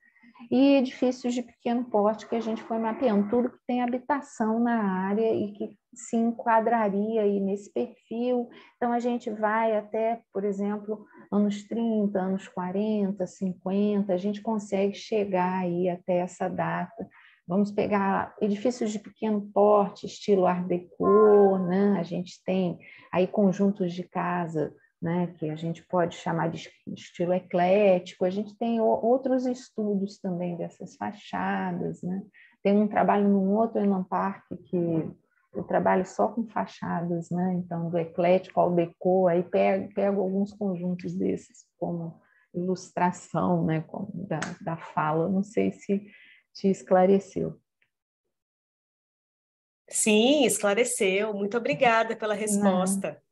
e edifícios de pequeno porte que a gente foi mapeando, tudo que tem habitação na área e que se enquadraria aí nesse perfil. Então, a gente vai até, por exemplo, anos 30, anos 40, 50, a gente consegue chegar aí até essa data. Vamos pegar edifícios de pequeno porte, estilo Art Deco, né? A gente tem aí conjuntos de casa, né, que a gente pode chamar de estilo eclético. A gente tem outros estudos também dessas fachadas, né? Tem um trabalho num outro Enan Park que eu trabalho só com fachadas, né? Então, do eclético ao deco, aí pego alguns conjuntos desses como ilustração, né, como da fala. Não sei se te esclareceu. Sim, esclareceu. Muito obrigada pela resposta.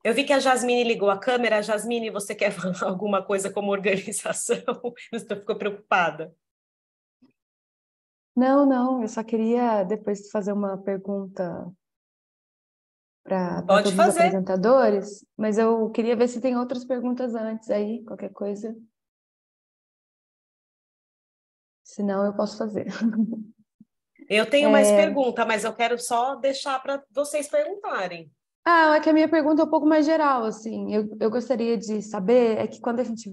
Eu vi que a Jasmine ligou a câmera. Jasmine, você quer falar alguma coisa como organização? Você ficou preocupada? Não, eu só queria depois fazer uma pergunta para Pode todos os fazer. apresentadores, mas eu queria ver se tem outras perguntas antes aí, qualquer coisa. Senão eu posso fazer. Eu tenho mais pergunta, mas eu quero só deixar para vocês perguntarem. É que a minha pergunta é um pouco mais geral, assim. Eu gostaria de saber, é que quando a gente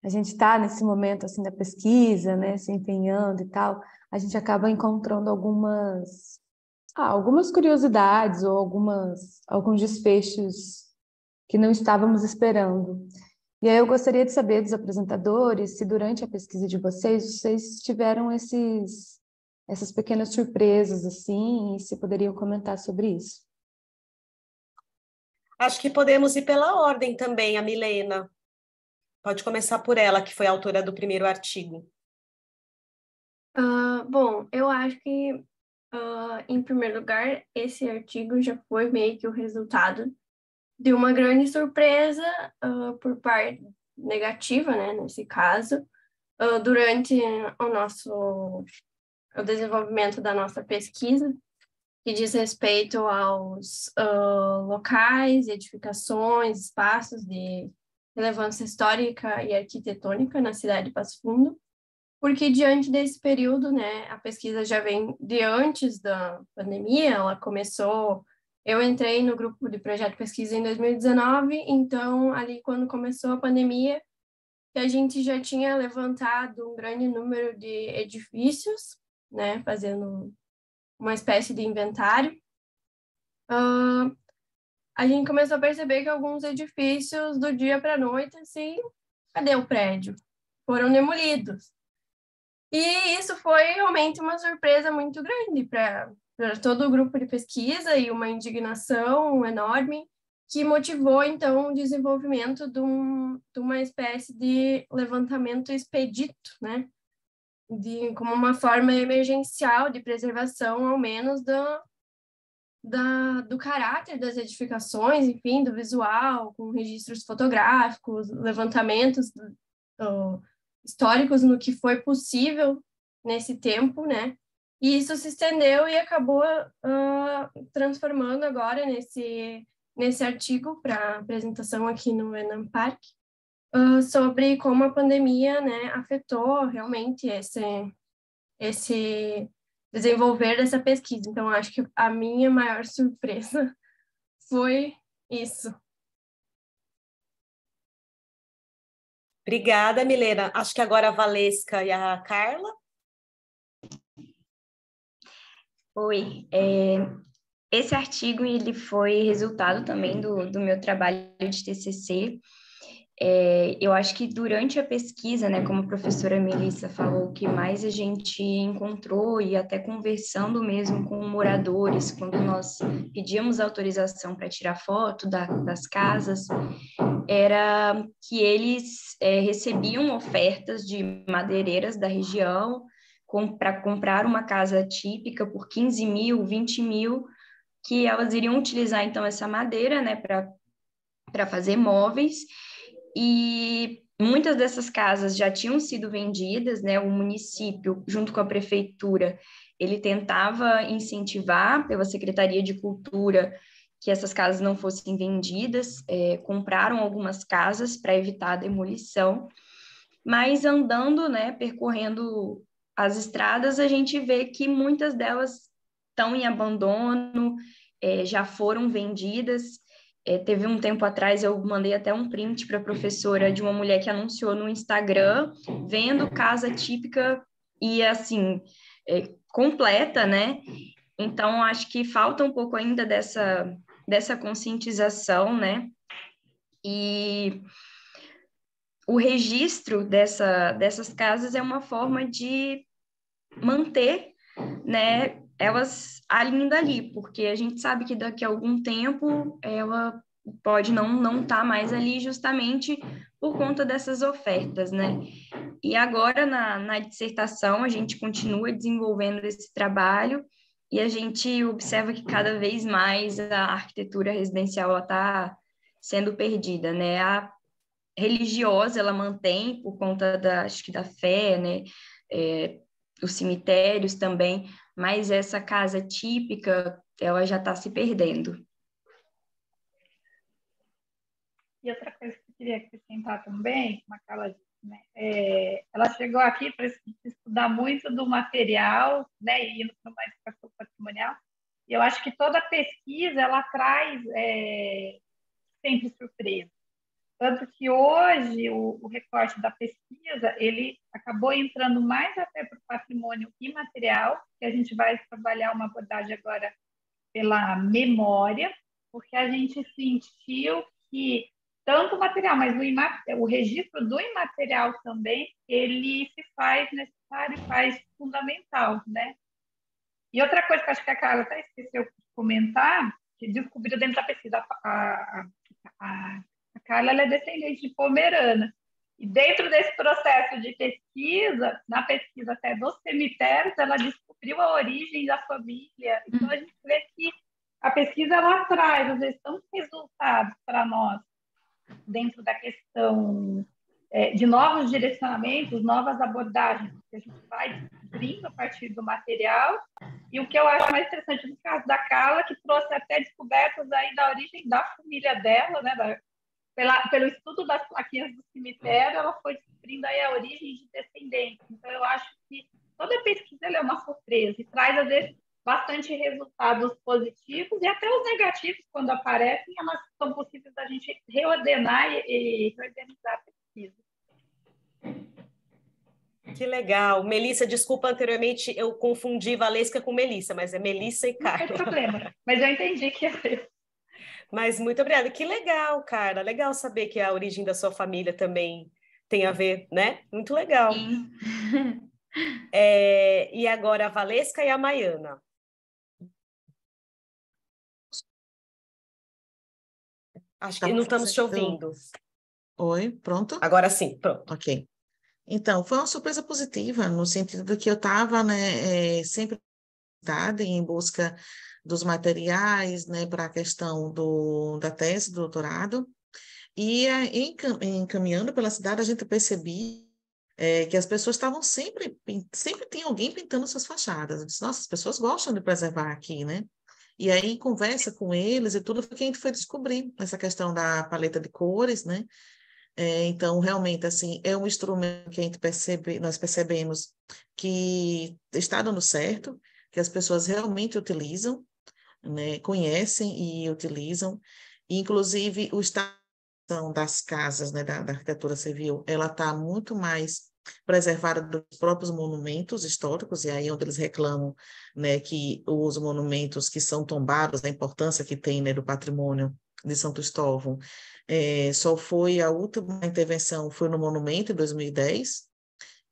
está nesse momento, assim, da pesquisa, né, se empenhando e tal, a gente acaba encontrando algumas curiosidades ou alguns desfechos que não estávamos esperando. E aí eu gostaria de saber dos apresentadores se durante a pesquisa de vocês tiveram essas pequenas surpresas, assim, e se poderiam comentar sobre isso. Acho que podemos ir pela ordem também, a Milena. Pode começar por ela, que foi a autora do primeiro artigo. Bom, eu acho que, em primeiro lugar, esse artigo já foi meio que o resultado de uma grande surpresa por parte negativa, né, nesse caso, durante o desenvolvimento da nossa pesquisa, que diz respeito aos locais, edificações, espaços de relevância histórica e arquitetônica na cidade de Passo Fundo, porque diante desse período, né, a pesquisa já vem de antes da pandemia, ela começou. Eu entrei no grupo de projeto de pesquisa em 2019, então, ali quando começou a pandemia, a gente já tinha levantado um grande número de edifícios, né, fazendo uma espécie de inventário. A gente começou a perceber que alguns edifícios, do dia para a noite, assim, cadê o prédio? Foram demolidos. E isso foi realmente uma surpresa muito grande para todo o grupo de pesquisa e uma indignação enorme que motivou, então, o desenvolvimento de uma espécie de levantamento expedito, né? Como uma forma emergencial de preservação, ao menos, do caráter das edificações, enfim, do visual, com registros fotográficos, levantamentos históricos no que foi possível nesse tempo, né? E isso se estendeu e acabou transformando agora nesse artigo para apresentação aqui no Enan Park, sobre como a pandemia, né, afetou realmente esse desenvolver dessa pesquisa. Então, acho que a minha maior surpresa foi isso. Obrigada, Milena. Acho que agora a Valesca e a Carla. Oi. Esse artigo ele foi resultado também do meu trabalho de TCC. Eu acho que durante a pesquisa, né, como a professora Melissa falou, o que mais a gente encontrou, e até conversando mesmo com moradores, quando nós pedíamos autorização para tirar foto das casas, era que eles recebiam ofertas de madeireiras da região para comprar uma casa típica por 15 mil, 20 mil, que elas iriam utilizar, então, essa madeira, né, para fazer móveis. E muitas dessas casas já tinham sido vendidas, né? O município, junto com a prefeitura, ele tentava incentivar, pela Secretaria de Cultura, que essas casas não fossem vendidas, compraram algumas casas para evitar a demolição, mas andando, né, percorrendo as estradas, a gente vê que muitas delas estão em abandono, já foram vendidas. Teve um tempo atrás, eu mandei até um print para a professora de uma mulher que anunciou no Instagram, vendo casa típica e, assim, completa, né? Então, acho que falta um pouco ainda dessa conscientização, né? E o registro dessas casas é uma forma de manter, né, elas ainda ali, porque a gente sabe que daqui a algum tempo ela pode não estar mais ali justamente por conta dessas ofertas, né? E agora na dissertação a gente continua desenvolvendo esse trabalho e a gente observa que cada vez mais a arquitetura residencial está sendo perdida, né? A religiosa ela mantém por conta acho que da fé, né? Os cemitérios também, mas essa casa típica, ela já está se perdendo. E outra coisa que eu queria acrescentar também, como a Carla disse, né, ela chegou aqui para estudar muito do material, né, e indo para uma educação patrimonial, e eu acho que toda pesquisa, ela traz sempre surpresa. Tanto que hoje o recorte da pesquisa, ele acabou entrando mais até para o patrimônio imaterial, que a gente vai trabalhar uma abordagem agora pela memória, porque a gente sentiu que tanto o material, mas o registro do imaterial também, ele se faz necessário e faz fundamental, né? E outra coisa que acho que a Carla até esqueceu de comentar, que descobriu dentro da pesquisa, a Carla ela é descendente de pomerana. E dentro desse processo de pesquisa, na pesquisa até dos cemitérios, ela descobriu a origem da família. Então, a gente vê que a pesquisa ela traz, às vezes, tantos resultados para nós, dentro da questão de novos direcionamentos, novas abordagens, que a gente vai descobrindo a partir do material. E o que eu acho mais interessante no caso da Carla, que trouxe até descobertas aí da origem da família dela, né, pelo estudo das plaquinhas do cemitério, ela foi descobrindo aí a origem de descendentes. Então, eu acho que toda pesquisa é uma surpresa e traz, às vezes, bastante resultados positivos e até os negativos, quando aparecem, elas são possíveis da gente reordenar e reorganizar a pesquisa. Que legal. Melissa, desculpa, anteriormente eu confundi Valesca com Melissa, mas é Melissa e Carla. Não tem problema, mas eu entendi que é. Mas muito obrigada. Que legal, cara. Legal saber que a origem da sua família também tem a ver, né? Muito legal. Sim. E agora a Valesca e a Maiana. Acho que não estamos te ouvindo. Oi, pronto? Agora sim, pronto. Ok. Então, foi uma surpresa positiva, no sentido de que eu estava, né, sempre em busca dos materiais, né, para a questão da tese, do doutorado, e encaminhando pela cidade, a gente percebia que as pessoas estavam sempre tem alguém pintando suas fachadas. Eu disse, nossa, as pessoas gostam de preservar aqui, né? E aí, em conversa com eles e tudo, foi que a gente foi descobrir essa questão da paleta de cores, né? Então, realmente, assim, é um instrumento que nós percebemos que está dando certo, que as pessoas realmente utilizam, né? Conhecem e utilizam. Inclusive, o estado das casas, né, da arquitetura civil, ela está muito mais preservada dos próprios monumentos históricos, e aí onde eles reclamam, né, que os monumentos que são tombados, a importância que tem, né, do patrimônio de São Cristóvão, só foi a última intervenção, foi no monumento em 2010,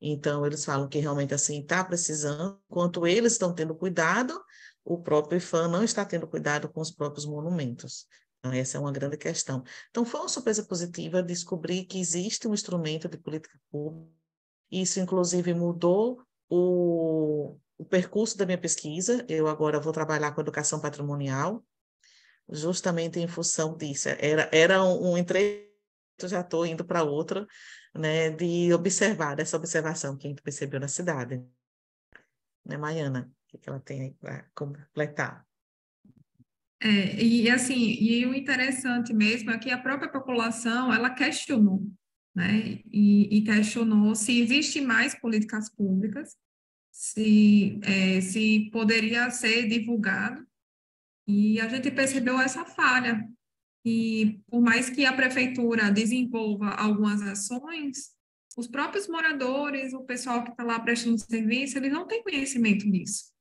então eles falam que realmente assim está precisando, enquanto eles estão tendo cuidado, o próprio IPHAN não está tendo cuidado com os próprios monumentos. Então, essa é uma grande questão. Então, foi uma surpresa positiva descobrir que existe um instrumento de política pública. Isso, inclusive, mudou o percurso da minha pesquisa. Eu agora vou trabalhar com educação patrimonial, justamente em função disso. Era um entrevista, já estou indo para outra, né, de observar, dessa observação que a gente percebeu na cidade. Né, Maiana? O que ela tem aí para completar? E assim, e o interessante mesmo é que a própria população, ela questionou, né? E questionou se existe mais políticas públicas, se poderia ser divulgado, e a gente percebeu essa falha. E por mais que a prefeitura desenvolva algumas ações, os próprios moradores, o pessoal que está lá prestando serviço, eles não têm conhecimento disso,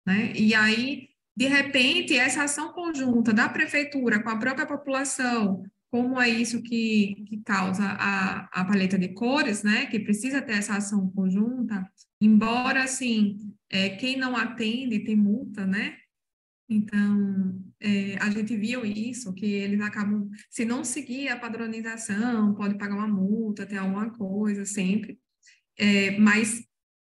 né? E aí, de repente, essa ação conjunta da prefeitura com a própria população, como é isso que causa a paleta de cores, né? Que precisa ter essa ação conjunta, embora, assim, quem não atende tem multa, né? Então, a gente viu isso, que eles acabam, se não seguir a padronização, pode pagar uma multa, ter alguma coisa sempre, mas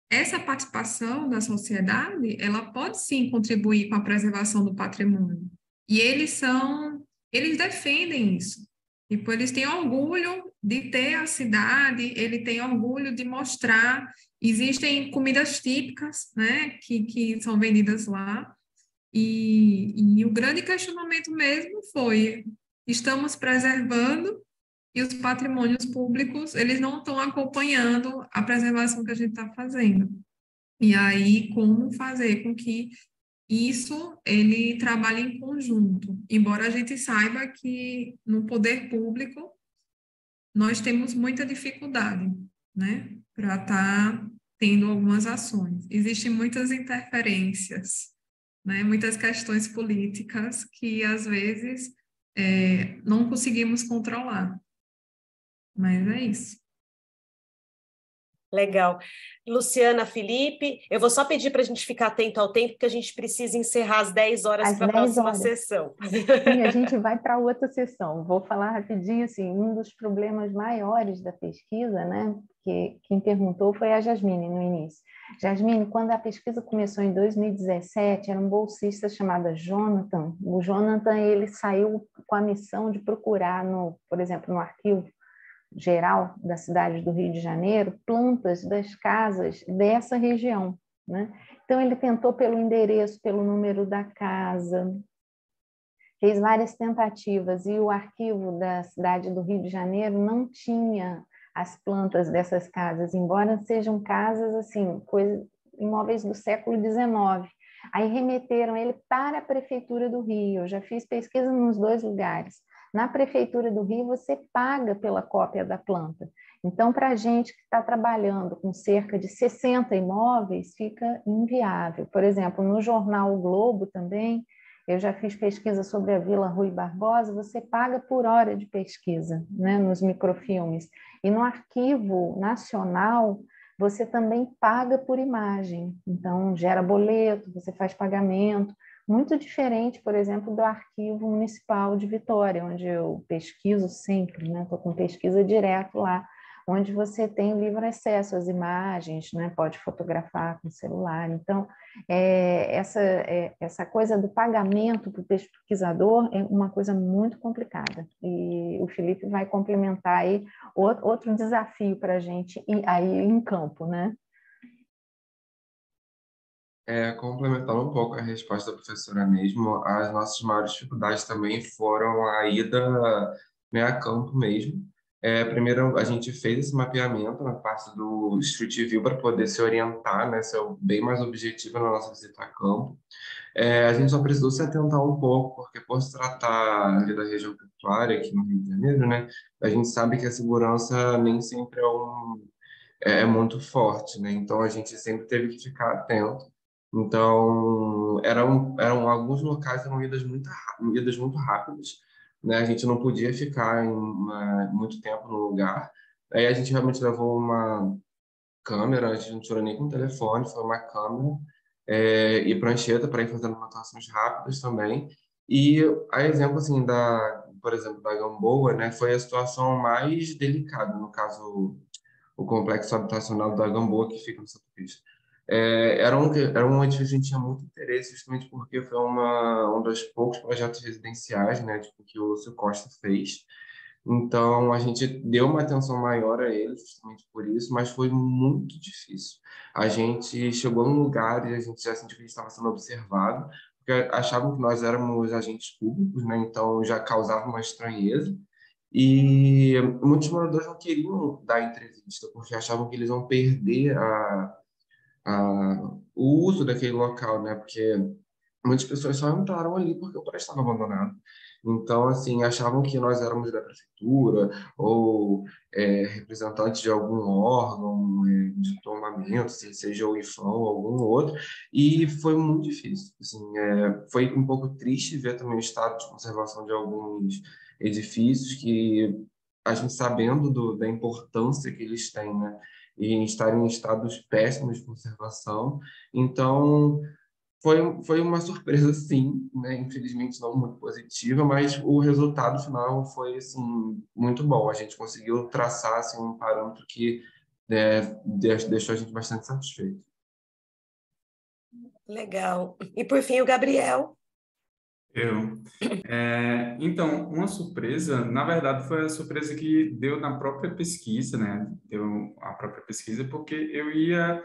essa participação da sociedade, ela pode sim contribuir com a preservação do patrimônio. E eles defendem isso. Tipo, eles têm orgulho de ter a cidade, ele tem orgulho de mostrar, existem comidas típicas, né, que são vendidas lá, e o grande questionamento mesmo foi, estamos preservando e os patrimônios públicos, eles não estão acompanhando a preservação que a gente está fazendo. E aí, como fazer com que isso, ele trabalhe em conjunto? Embora a gente saiba que no poder público, nós temos muita dificuldade, né, para estar tendo algumas ações. Existem muitas interferências, né, muitas questões políticas que, às vezes, não conseguimos controlar. Mas é isso. Legal. Luciana, Felipe, eu vou só pedir para a gente ficar atento ao tempo, porque a gente precisa encerrar às 10 horas para a próxima sessão. Sim, a gente vai para outra sessão. Vou falar rapidinho, assim, um dos problemas maiores da pesquisa, né, que quem perguntou foi a Jasmine no início. Jasmine, quando a pesquisa começou em 2017, era um bolsista chamado Jonathan. O Jonathan, ele saiu com a missão de procurar, por exemplo, no arquivo geral da cidade do Rio de Janeiro, plantas das casas dessa região, né? Então, ele tentou pelo endereço, pelo número da casa, fez várias tentativas, e o arquivo da cidade do Rio de Janeiro não tinha as plantas dessas casas, embora sejam casas, assim, imóveis do século XIX. Aí remeteram ele para a Prefeitura do Rio. Eu já fiz pesquisa nos dois lugares. Na Prefeitura do Rio, você paga pela cópia da planta. Então, para a gente que está trabalhando com cerca de 60 imóveis, fica inviável. Por exemplo, no jornal O Globo também, eu já fiz pesquisa sobre a Vila Rui Barbosa, você paga por hora de pesquisa, né, nos microfilmes. E no Arquivo Nacional, você também paga por imagem. Então, gera boleto, você faz pagamento. Muito diferente, por exemplo, do Arquivo Municipal de Vitória, onde eu pesquiso sempre, né? Estou com pesquisa direto lá, onde você tem livre acesso às imagens, né? Pode fotografar com celular. Então, essa coisa do pagamento para o pesquisador é uma coisa muito complicada. E o Felipe vai complementar aí outro desafio para a gente aí em campo, né? Complementando um pouco a resposta da professora mesmo, as nossas maiores dificuldades também foram a ida, né, a campo mesmo. Primeiro, a gente fez esse mapeamento na parte do Street View para poder se orientar, né, ser bem mais objetivo na nossa visita a campo. A gente só precisou se atentar um pouco, porque por se tratar ali da região portuária aqui no Rio de Janeiro, né, a gente sabe que a segurança nem sempre é muito forte, né, então a gente sempre teve que ficar atento. Então, eram alguns locais eram idas muito rápidas, né? A gente não podia ficar muito tempo no lugar. Aí a gente realmente levou uma câmera, a gente não tirou nem com telefone, foi uma câmera e prancheta para ir fazendo anotações rápidas também. E a exemplo, assim, por exemplo, da Gamboa, né? Foi a situação mais delicada, no caso, o complexo habitacional da Gamboa, que fica no Santo Cristo. Era um edifício que a gente tinha muito interesse, justamente porque foi um dos poucos projetos residenciais, né, tipo, que o Lúcio Costa fez. Então, a gente deu uma atenção maior a ele, justamente por isso, mas foi muito difícil. A gente chegou num lugar e a gente já sentiu que a gente estava sendo observado, porque achavam que nós éramos agentes públicos, né? Então já causava uma estranheza. E muitos moradores não queriam dar entrevista, porque achavam que eles iam perder o uso daquele local, né? Porque muitas pessoas só entraram ali porque o prédio estava abandonado. Então, assim, achavam que nós éramos da prefeitura ou representantes de algum órgão de tombamento, seja o IFAM ou algum outro, e foi muito difícil. Assim, foi um pouco triste ver também o estado de conservação de alguns edifícios que a gente sabendo da importância que eles têm, né? E estarem em estados péssimos de conservação. Então, foi uma surpresa, sim, né? Infelizmente não muito positiva, mas o resultado final foi assim, muito bom. A gente conseguiu traçar assim, um parâmetro que deixou a gente bastante satisfeito. Legal. E por fim, o Gabriel. Então, uma surpresa, na verdade, foi a surpresa que deu na própria pesquisa, né? Deu a própria pesquisa, porque eu ia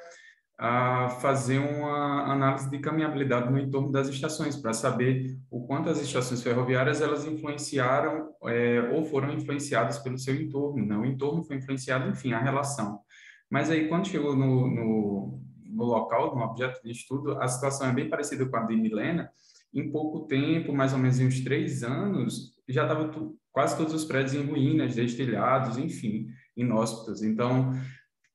fazer uma análise de caminhabilidade no entorno das estações, para saber o quanto as estações ferroviárias elas influenciaram ou foram influenciadas pelo seu entorno, né? O entorno foi influenciado, enfim, a relação. Mas aí, quando chegou no local, no objeto de estudo, a situação é bem parecida com a de Milena. Em pouco tempo, mais ou menos em uns 3 anos, já estava quase todos os prédios em ruínas, destelhados, enfim, inóspitos. Então,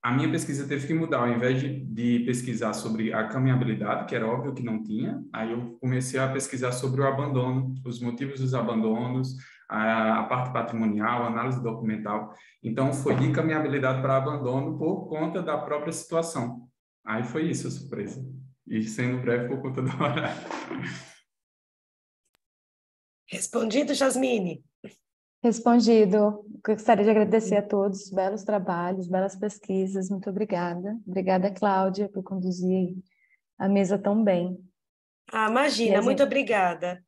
a minha pesquisa teve que mudar. Ao invés de pesquisar sobre a caminhabilidade, que era óbvio que não tinha, aí eu comecei a pesquisar sobre o abandono, os motivos dos abandonos, a parte patrimonial, a análise documental. Então, foi de caminhabilidade para abandono por conta da própria situação. Aí foi isso a surpresa. E sendo breve por conta do horário. Respondido, Jasmine? Respondido. Gostaria de agradecer a todos, belos trabalhos, belas pesquisas, muito obrigada. Obrigada, Cláudia, por conduzir a mesa tão bem. Imagina, muito obrigada.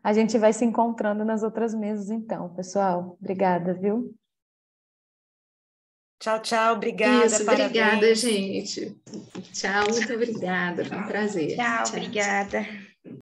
A gente vai se encontrando nas outras mesas, então, pessoal. Obrigada, viu? Tchau, tchau, obrigada, Isso, parabéns. obrigada, gente. Tchau, muito obrigada, foi um prazer. Tchau, obrigada.